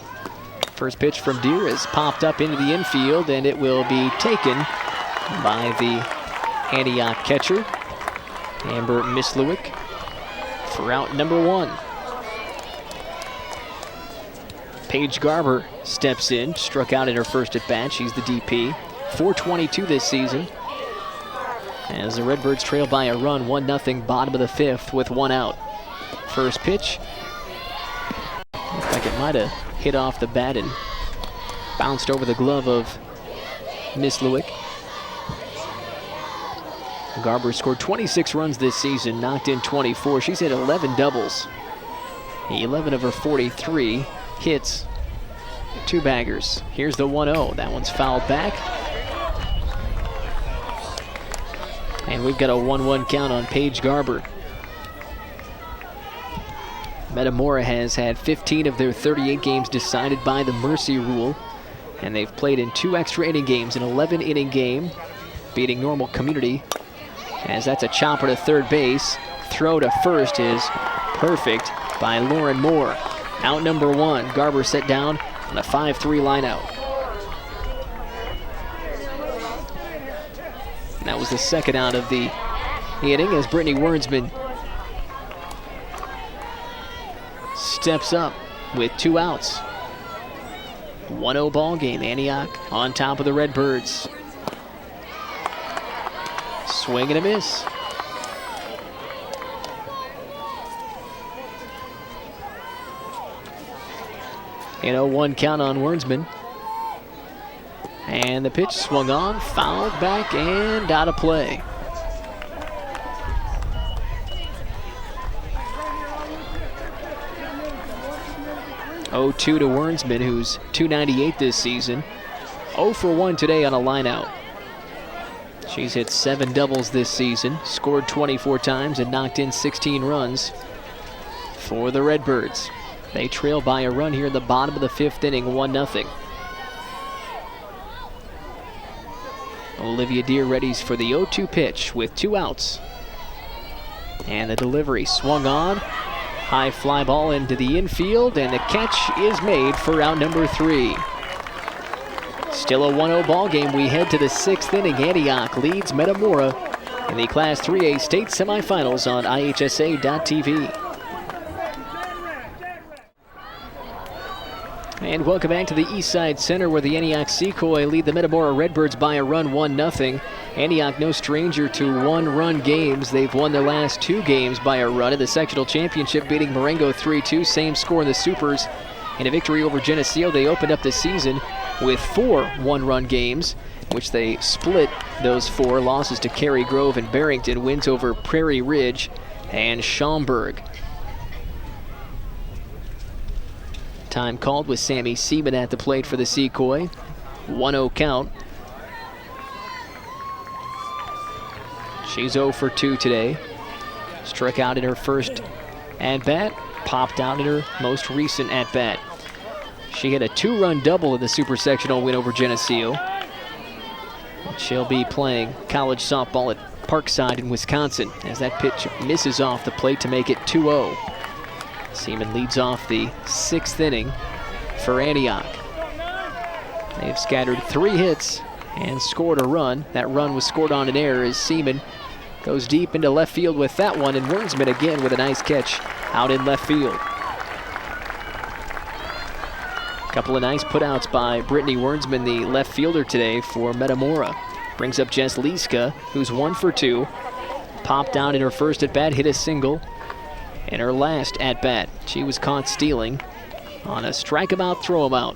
First pitch from Deere is popped up into the infield, and it will be taken by the Antioch catcher, Amber Mislewick, for out number 1. Paige Garber steps in, struck out in her first at bat. She's the DP. 422 this season. As the Redbirds trail by a run, 1-0, bottom of the 5th with 1 out. First pitch. Looks like it might have hit off the bat and bounced over the glove of Mislewick. Garber scored 26 runs this season, knocked in 24. She's hit 11 doubles. 11 of her 43 hits, 2 baggers. Here's the 1-0. That one's fouled back. And we've got a 1-1 count on Paige Garber. Metamora has had 15 of their 38 games decided by the mercy rule, and they've played in 2 extra inning games, an 11-inning game, beating Normal Community, as that's a chopper to third base. Throw to first is perfect by Lauren Moore. Out number 1, Garber set down on a 5-3 lineout. And that was the second out of the inning as Brittany Wernsman steps up with 2 outs. 1-0 ball game. Antioch on top of the Redbirds. Swing and a miss. An 0-1 count on Wernsman. And the pitch swung on, fouled back, and out of play. Oh, 2 to Wernsman, who's .298 this season. 0 for 1 today on a lineout. She's hit 7 doubles this season, scored 24 times, and knocked in 16 runs for the Redbirds. They trail by a run here in the bottom of the 5th inning, 1-0. Olivia Deere readies for the 0-2 pitch with 2 outs. And the delivery swung on. High fly ball into the infield, and the catch is made for out number 3. Still a 1-0 ball game. We head to the 6th inning. Antioch leads Metamora in the Class 3A state semifinals on IHSA.tv. And welcome back to the Eastside Center, where the Antioch Secoy lead the Metamora Redbirds by a run, 1-0. Antioch no stranger to 1-run games. They've won their last 2 games by a run in the sectional championship, beating Marengo 3-2. Same score in the Supers. In a victory over Geneseo, they opened up the season with 4 one-run games, which they split those 4 losses to Cary Grove and Barrington, wins over Prairie Ridge and Schaumburg. Time called with Sammy Seaman at the plate for the Secoy. 1-0 count. She's 0 for 2 today. Struck out in her first at-bat, popped out in her most recent at-bat. She had a 2-run double in the Super Sectional win over Geneseo. She'll be playing college softball at Parkside in Wisconsin as that pitch misses off the plate to make it 2-0. Seaman leads off the 6th inning for Antioch. They've scattered 3 hits and scored a run. That run was scored on an error as Seaman goes deep into left field with that one, and Wernsman again with a nice catch out in left field. Couple of nice putouts by Brittany Wernsman, the left fielder today for Metamora. Brings up Jess Lieska, who's 1 for 2. Popped out in her first at-bat, hit a single. In her last at-bat, she was caught stealing on a strike-em-out, throw-em-out.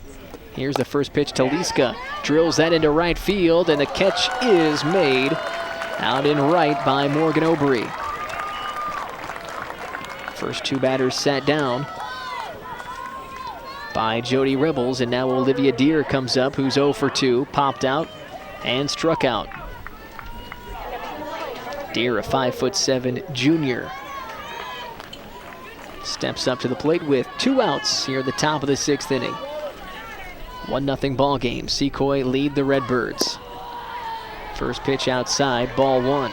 Here's the first pitch to Lieska. Drills that into right field, and the catch is made out in right by Morgan Obery. First 2 batters sat down by Jody Rebels, and now Olivia Deere comes up, who's 0 for 2, popped out and struck out. Deere, a 5'7" junior, steps up to the plate with 2 outs here at the top of the 6th inning. 1-0 ball game. Secoy lead the Redbirds. First pitch outside, ball 1.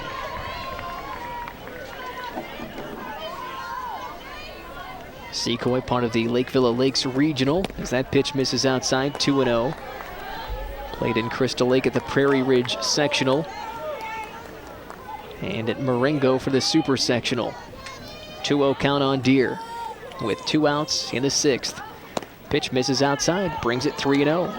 Secoy, part of the Lakeville Lakes Regional, as that pitch misses outside, 2-0. Played in Crystal Lake at the Prairie Ridge Sectional and at Marengo for the Super Sectional. 2-0 count on Deere with 2 outs in the 6th. Pitch misses outside, brings it 3-0.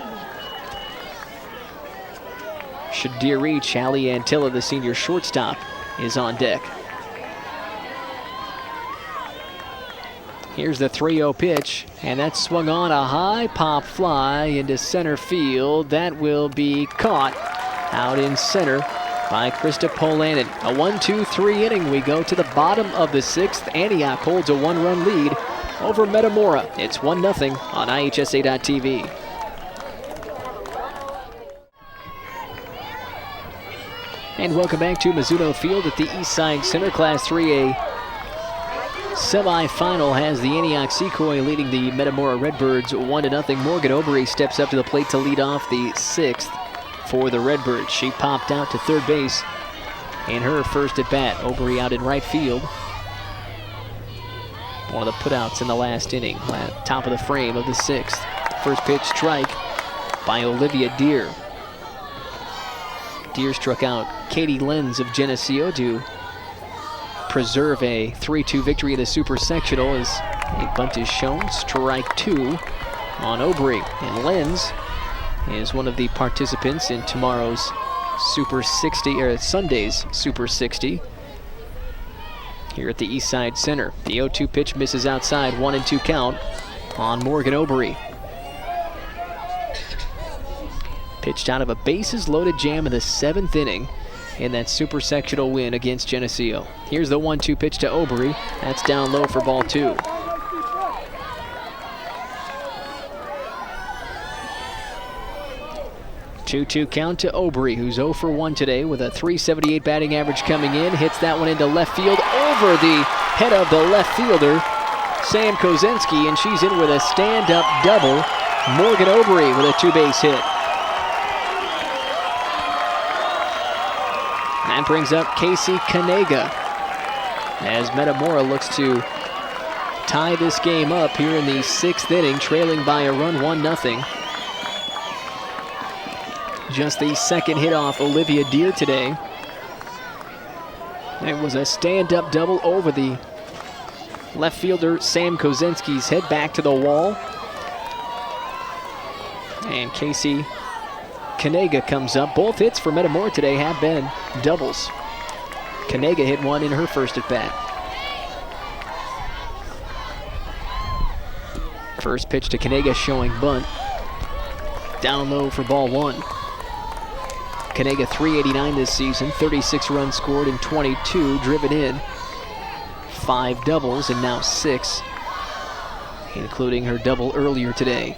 Should Deere reach, Allie Antilla, the senior shortstop, is on deck. Here's the 3-0 pitch, and that's swung on, a high pop fly into center field. That will be caught out in center by Krista Polanen. A 1-2-3 inning. We go to the bottom of the 6th. Antioch holds a 1-run lead over Metamora. It's 1-0 on IHSA.tv. And welcome back to Mizuno Field at the Eastside Center. Class 3A semifinal has the Antioch Secoy leading the Metamora Redbirds 1-0. Morgan Obery steps up to the plate to lead off the 6th for the Redbirds. She popped out to third base in her first at bat. Obery out in right field. One of the putouts in the last inning, top of the frame of the 6th. First pitch strike by Olivia Deer. Deer struck out Katie Lenz of Geneseo to preserve a 3-2 victory in the Super Sectional as a bunt is shown. Strike 2 on Obery. And Lenz is one of the participants in tomorrow's Super 60, or Sunday's Super 60 here at the Eastside Center. The 0-2 pitch misses outside, 1-2 count on Morgan Obery. Pitched out of a bases-loaded jam in the 7th inning in that Super Sectional win against Geneseo. Here's the 1-2 pitch to Obery. That's down low for ball 2. Two count to Obery, who's 0 for 1 today with a .378 batting average coming in. Hits that one into left field over the head of the left fielder, Sam Kozenski, and she's in with a stand-up double. Morgan Obery with a 2-base hit. That brings up Casey Kanega as Metamora looks to tie this game up here in the 6th inning, trailing by a run, 1-0. Just the second hit off Olivia Deer today. It was a stand-up double over the left fielder Sam Kozenski's head, back to the wall. And Casey Kanega comes up. Both hits for Metamora today have been doubles. Kanega hit one in her first at bat. First pitch to Kanega showing bunt. Down low for ball 1. Kanega .389 this season, 36 runs scored and 22 driven in. 5 doubles and now 6, including her double earlier today.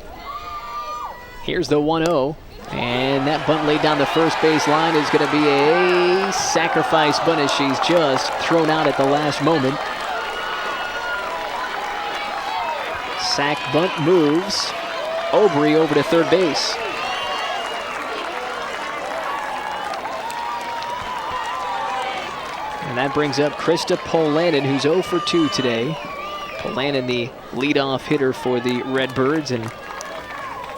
Here's the 1-0, and that bunt laid down the first base line is going to be a sacrifice bunt as she's just thrown out at the last moment. Sack bunt moves Obery over to third base. And that brings up Krista Polanen, who's 0 for 2 today. Polanen, the leadoff hitter for the Redbirds, and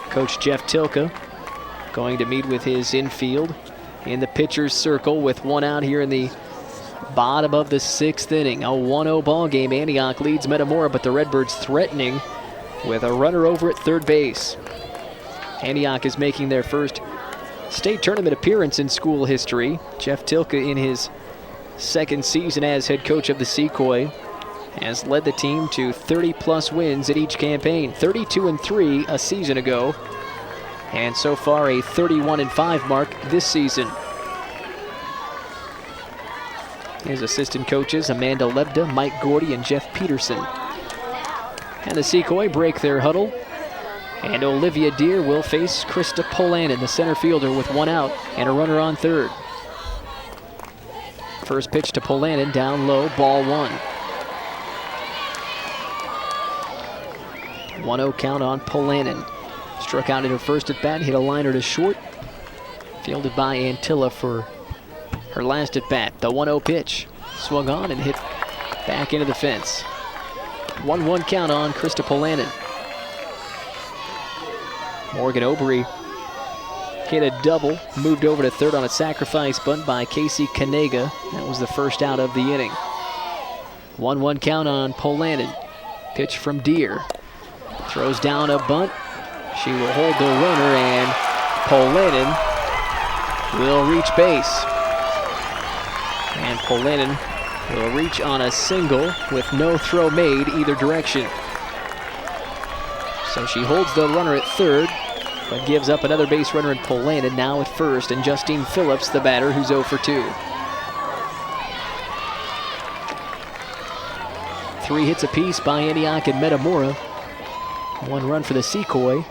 Coach Jeff Tilka going to meet with his infield in the pitcher's circle with one out here in the bottom of the 6th inning. A 1-0 ball game. Antioch leads Metamora, but the Redbirds threatening with a runner over at third base. Antioch is making their first state tournament appearance in school history. Jeff Tilka, in his second season as head coach of the Secoy, has led the team to 30-plus wins in each campaign. 32-3 a season ago, and so far a 31-5 mark this season. His assistant coaches, Amanda Lebda, Mike Gordy, and Jeff Peterson. And the Secoy break their huddle, and Olivia Deer will face Krista Polanen, the center fielder, with one out and a runner on third. First pitch to Polanen, down low, ball 1. 1-0 count on Polanen. Struck out in her first at bat, hit a liner to short. Fielded by Antilla for her last at bat. The 1-0 pitch swung on and hit back into the fence. 1-1 count on Krista Polanen. Morgan Obery hit a double, moved over to third on a sacrifice bunt by Casey Kanega. That was the first out of the inning. 1-1 count on Polanen. Pitch from Deer. Throws down a bunt. She will hold the runner, and Polanen will reach base. And Polanen will reach on a single with no throw made either direction. So she holds the runner at third, but gives up another base runner in Polanen now at first, and Justine Phillips, the batter, who's 0 for 2. 3 hits apiece by Antioch and Metamora. 1 run for the Secoy.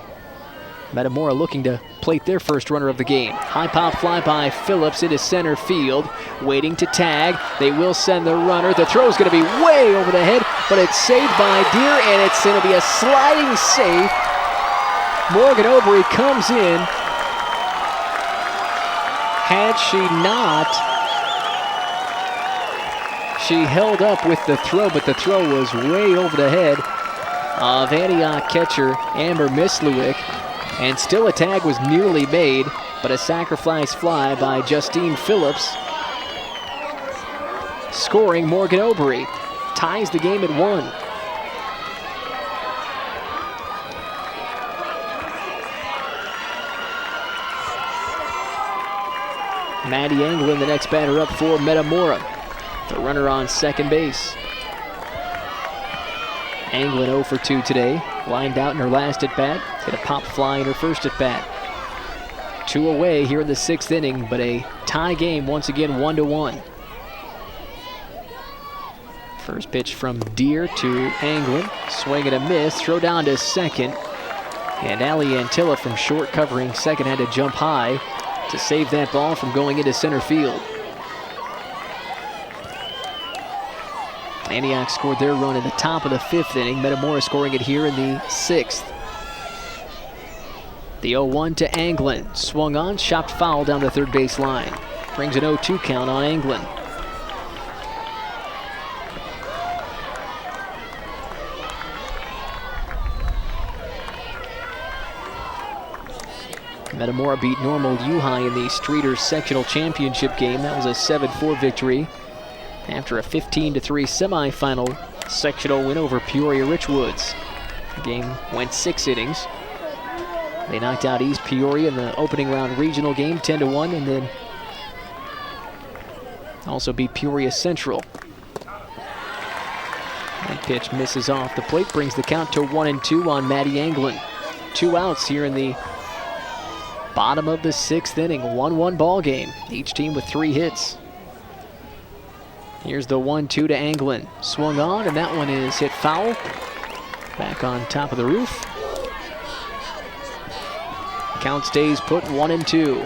Metamora looking to plate their first runner of the game. High pop fly by Phillips into center field, waiting to tag. They will send the runner. The throw's going to be way over the head, but it's saved by Deer, and it's going to be a sliding save. Morgan Obery comes in. Had she not, she held up with the throw, but the throw was way over the head of Antioch catcher Amber Mislewick. And still a tag was nearly made, but a sacrifice fly by Justine Phillips. Scoring Morgan Obery. Ties the game at 1. Maddie Anglin, the next batter up for Metamora. The runner on second base. Anglin 0 for 2 today. Lined out in her last at-bat. Hit a pop fly in her first at-bat. 2 away here in the 6th inning, but a tie game once again 1-1. First pitch from Deer to Anglin. Swing and a miss. Throw down to second. And Allie Antilla from short covering second had to jump high to save that ball from going into center field. Antioch scored their run in the top of the 5th inning. Metamora scoring it here in the 6th. The 0-1 to Anglin. Swung on, chopped foul down the third base line. Brings an 0-2 count on Anglin. Metamora beat Normal U-High in the Streeters Sectional Championship game. That was a 7-4 victory after a 15-3 semifinal sectional win over Peoria Richwoods. The game went 6 innings. They knocked out East Peoria in the opening round regional game 10-1, and then also beat Peoria Central. That pitch misses off the plate, brings the count to 1-2 on Maddie Anglin. 2 outs here in the bottom of the 6th inning. 1-1 ball game. Each team with 3 hits. Here's the 1-2 to Anglin. Swung on, and that one is hit foul. Back on top of the roof. Count stays put 1-2.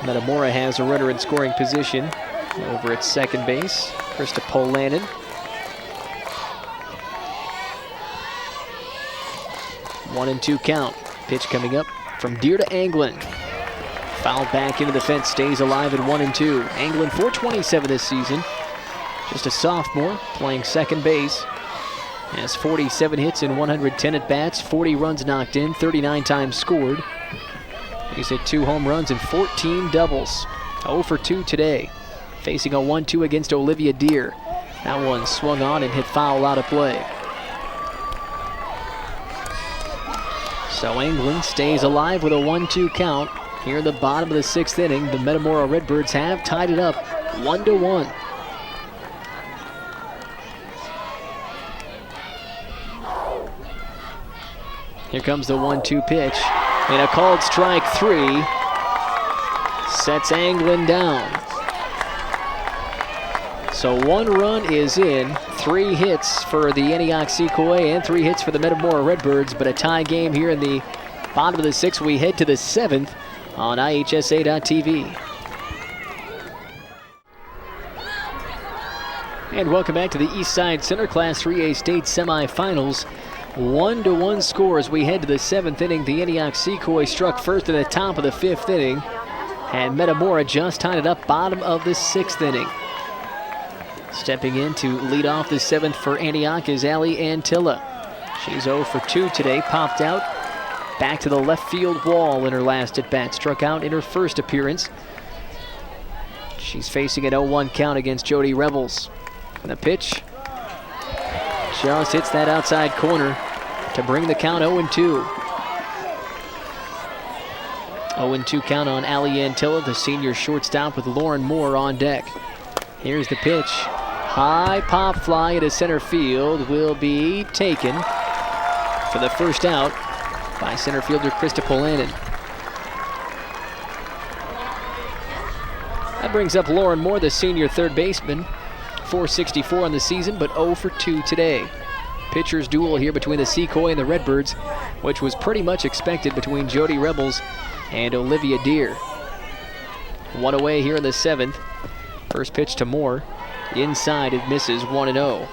Metamora has a runner in scoring position over at second base. Krista Polanen. 1-2 count. Pitch coming up from Deer to Anglin. Fouled back into the fence, stays alive at 1-2. Anglin 427 this season. Just a sophomore playing second base. Has 47 hits in 110 at-bats, 40 runs knocked in, 39 times scored. He's hit 2 home runs and 14 doubles. 0 for 2 today. Facing a 1-2 against Olivia Deer. That one swung on and hit foul out of play. So Anglin stays alive with a 1-2 count. Here in the bottom of the 6th inning, the Metamora Redbirds have tied it up 1-1. Here comes the 1-2 pitch. And a called strike 3 sets Anglin down. So 1 run is in, 3 hits for the Antioch Secoy and 3 hits for the Metamora Redbirds, but a tie game here in the bottom of the 6th. We head to the 7th on IHSA.TV. And welcome back to the Eastside Center Class 3A State Semifinals. 1-1 score as we head to the 7th inning. The Antioch Secoy struck first in the top of the 5th inning, and Metamora just tied it up bottom of the 6th inning. Stepping in to lead off the 7th for Antioch is Allie Antilla. She's 0 for 2 today, popped out back to the left field wall in her last at-bat. Struck out in her first appearance. She's facing an 0-1 count against Jody Revels. And the pitch just hits that outside corner to bring the count 0-2. 0-2 count on Allie Antilla, the senior shortstop, with Lauren Moore on deck. Here's the pitch. High pop fly into center field will be taken. for the first out by center fielder Krista Polanen. That brings up Lauren Moore, the senior third baseman. .464 on the season, but 0 for 2 today. Pitchers duel here between the Secoy and the Redbirds, which was pretty much expected between Jody Rebels and Olivia Deer. One away here in the 7th. First pitch to Moore. Inside it misses, 1-0.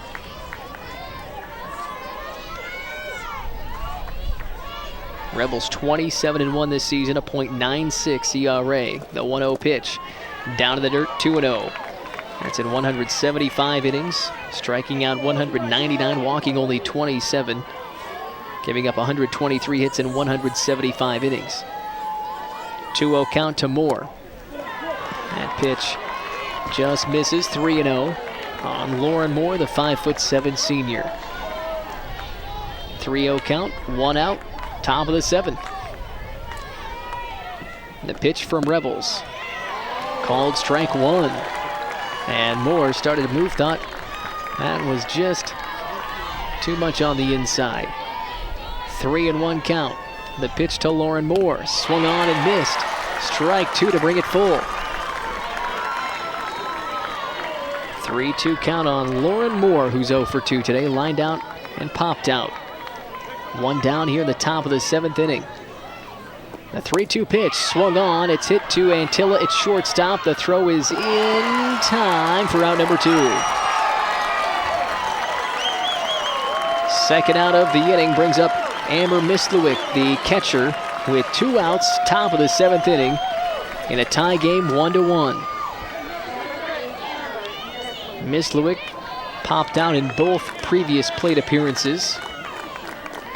Rebels 27-1 this season, a .96 ERA. The 1-0 pitch. Down to the dirt, 2-0. That's in 175 innings, striking out 199, walking only 27, giving up 123 hits in 175 innings. 2-0 count to Moore. That pitch just misses, 3-0 on Lauren Moore, the 5'7" senior. 3-0 count, 1 out, top of the 7th. The pitch from Rebels. Called strike 1. And Moore started to move, thought that was just too much on the inside. 3-1 count. The pitch to Lauren Moore. Swung on and missed. Strike 2 to bring it full. 3-2 count on Lauren Moore, who's 0 for 2 today. Lined out and popped out. One down here in the top of the 7th inning. The 3-2 pitch swung on. It's hit to Antilla. It's shortstop. The throw is in time for out number 2. Second out of the inning brings up Amber Mislewick, the catcher, with 2 outs, top of the 7th inning, in a tie game, 1-1. Mislewick popped out in both previous plate appearances.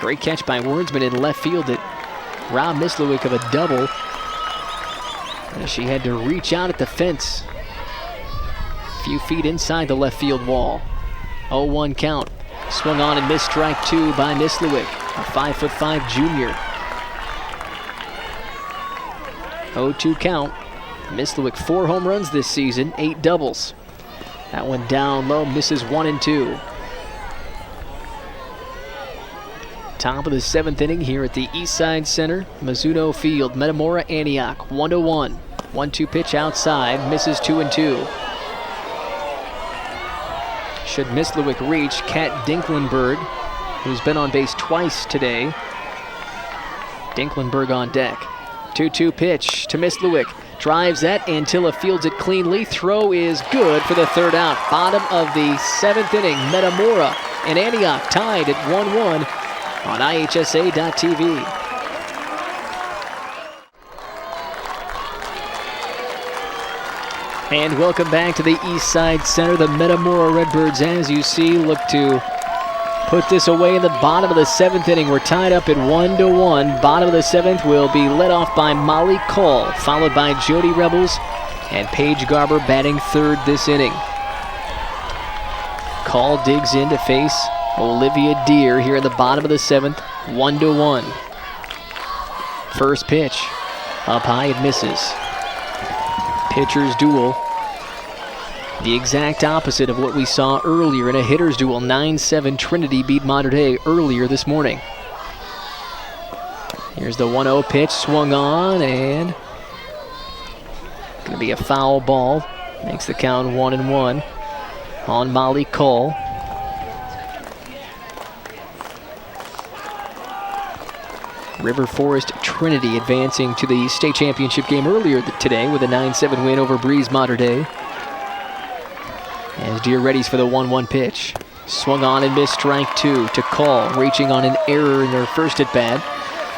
Great catch by Wernsman in left field that robbed Mislewick of a double, as she had to reach out at the fence a few feet inside the left field wall. 0-1 count. Swung on and missed, strike 2 by Mislewick, a 5'5" junior. 0-2 count. Mislewick 4 home runs this season, 8 doubles. That one down low, misses 1 and 2. Top of the 7th inning here at the Eastside Center, Mizuno Field, Metamora, Antioch, 1-1. 1-2 pitch outside, misses 2 and 2. Should Mislewick reach, Kat Dinklenberg, who's been on base twice today. Dinklenberg on deck. 2-2 pitch to Mislewick. Drives that, Antilla fields it cleanly. Throw is good for the 3rd out. Bottom of the 7th inning, Metamora and Antioch tied at 1-1. On IHSA.TV. And welcome back to the Eastside Center. The Metamora Redbirds, as you see, look to put this away in the bottom of the 7th inning. We're tied up at 1-1. Bottom of the 7th will be led off by Molly Call, followed by Jody Rebels and Paige Garber batting 3rd this inning. Call digs in to face Olivia Deer here in the bottom of the 7th, 1-1. First pitch, up high, it misses. Pitchers duel. The exact opposite of what we saw earlier in a hitter's duel. 9-7 Trinity beat Mater Dei earlier this morning. Here's the 1-0 pitch, swung on, and gonna be a foul ball. Makes the count 1-1 on Molly Cole. River Forest Trinity advancing to the state championship game earlier today with a 9-7 win over Breeze Mater Dei. As Deer readies for the 1-1 pitch. Swung on and missed, strike 2 to Call, reaching on an error in her first at bat.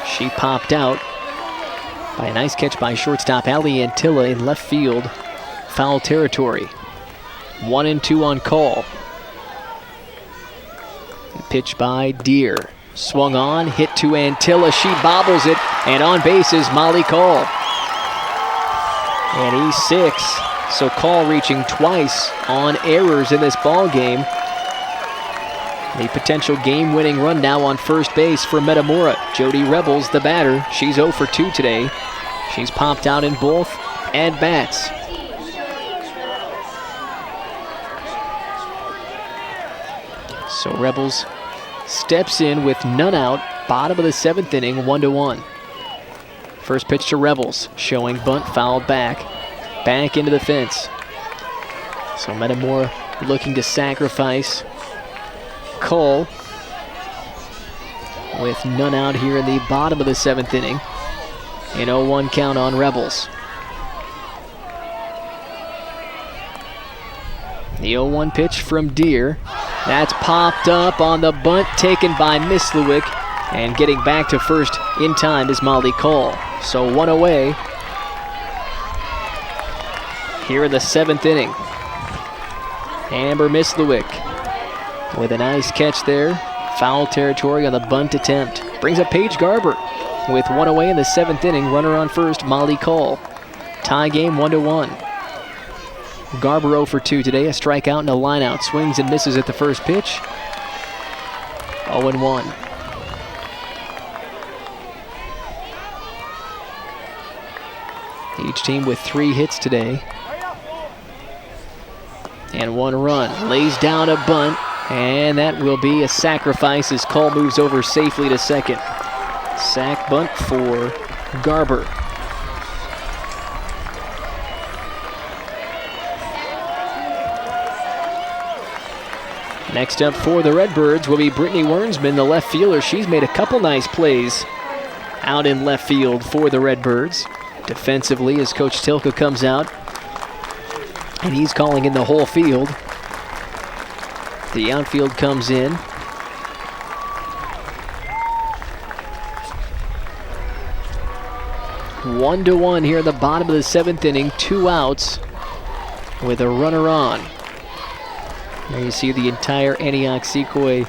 She popped out by a nice catch by shortstop Allie Antilla in left field, foul territory. 1-2 on Call. Pitch by Deer. Swung on, hit to Antilla, she bobbles it, and on base is Molly Call. And he's 6, so Call reaching twice on errors in this ball game. The potential game-winning run now on first base for Metamora. Jody Rebels, the batter, she's 0 for 2 today. She's popped out in both at-bats. So Rebels steps in with none out Bottom of the 7th inning, 1-1. First pitch to Rebels, showing bunt, fouled back. Back into the fence. So Metamora looking to sacrifice Cole with none out here in the bottom of the 7th inning. An 0-1 count on Rebels. The 0-1 pitch from Deere. That's popped up on the bunt taken by Mislewick. And getting back to first in time is Molly Cole. So one away here in the 7th inning. Amber Mislewick with a nice catch there. Foul territory on the bunt attempt. Brings up Paige Garber with one away in the 7th inning. Runner on first, Molly Cole. Tie game 1-1. Garber 0 for 2 today. A strikeout and a lineout. Swings and misses at the first pitch. 0-1. Each team with 3 hits today. And 1 run. Lays down a bunt. And that will be a sacrifice as Cole moves over safely to second. Sack bunt for Garber. Next up for the Redbirds will be Brittany Wernsman, the left fielder. She's made a couple nice plays out in left field for the Redbirds. Defensively, as Coach Tilka comes out, and he's calling in the whole field. The outfield comes in. One to one here at the bottom of the 7th inning. 2 outs with a runner on. There you see the entire Antioch Sequoia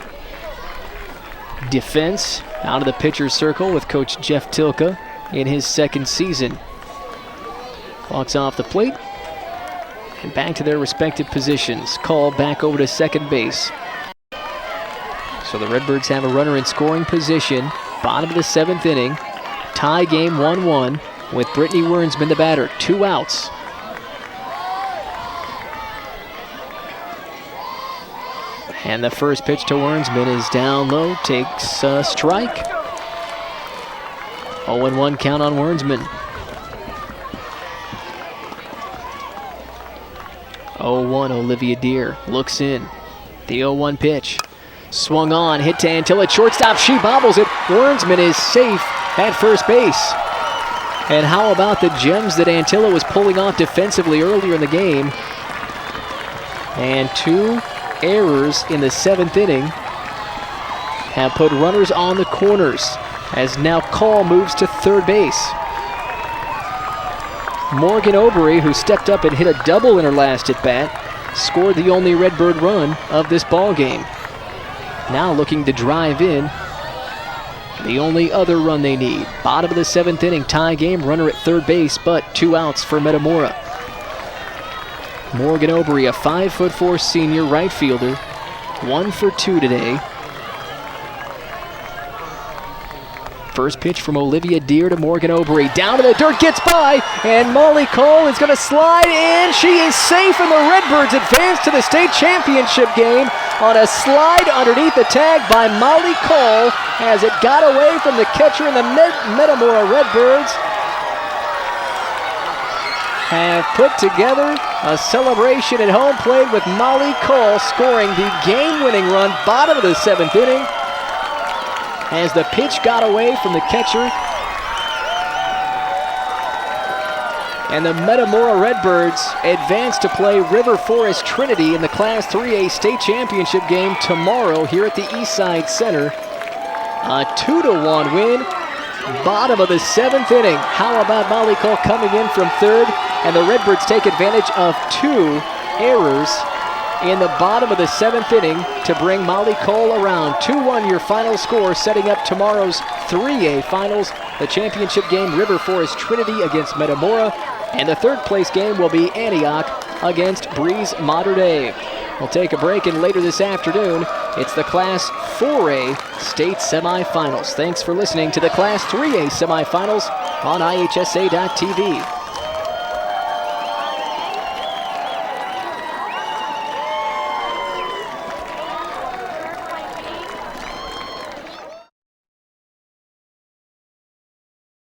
defense out of the pitcher's circle with Coach Jeff Tilka in his 2nd season. Walks off the plate and back to their respective positions. Call back over to second base. So the Redbirds have a runner in scoring position. Bottom of the 7th inning. Tie game 1-1 with Brittany Wernsman the batter. 2 outs. And the first pitch to Wernsman is down low, takes a strike. 0-1 count on Wernsman. 0-1, Olivia Deere looks in. The 0-1 pitch. Swung on, hit to Antilla, shortstop, she bobbles it. Wernsman is safe at first base. And how about the gems that Antilla was pulling off defensively earlier in the game? And 2 errors in the 7th inning have put runners on the corners as now Call moves to third base. Morgan Obery, who stepped up and hit a double in her last at bat, scored the only Redbird run of this ball game. Now looking to drive in the only other run they need. Bottom of the 7th inning, tie game, runner at third base, but 2 outs for Metamora. Morgan Obery, a 5'4" senior right fielder, 1 for 2 today. First pitch from Olivia Deere to Morgan Obery. Down to the dirt, gets by, and Molly Cole is going to slide in. She is safe, and the Redbirds advance to the state championship game on a slide underneath the tag by Molly Cole as it got away from the catcher, and the Metamora Redbirds have put together a celebration at home plate with Molly Cole scoring the game-winning run, bottom of the 7th inning, as the pitch got away from the catcher. And the Metamora Redbirds advance to play River Forest Trinity in the Class 3A state championship game tomorrow here at the Eastside Center. A 2-1 win, bottom of the 7th inning. How about Molly Cole coming in from third? And the Redbirds take advantage of 2 errors in the bottom of the 7th inning to bring Molly Cole around. 2-1 your final score, setting up tomorrow's 3A finals. The championship game, River Forest Trinity against Metamora. And the third place game will be Antioch against Breeze Mater Dei. We'll take a break, and later this afternoon, it's the Class 4A state semifinals. Thanks for listening to the Class 3A semifinals on IHSA.TV.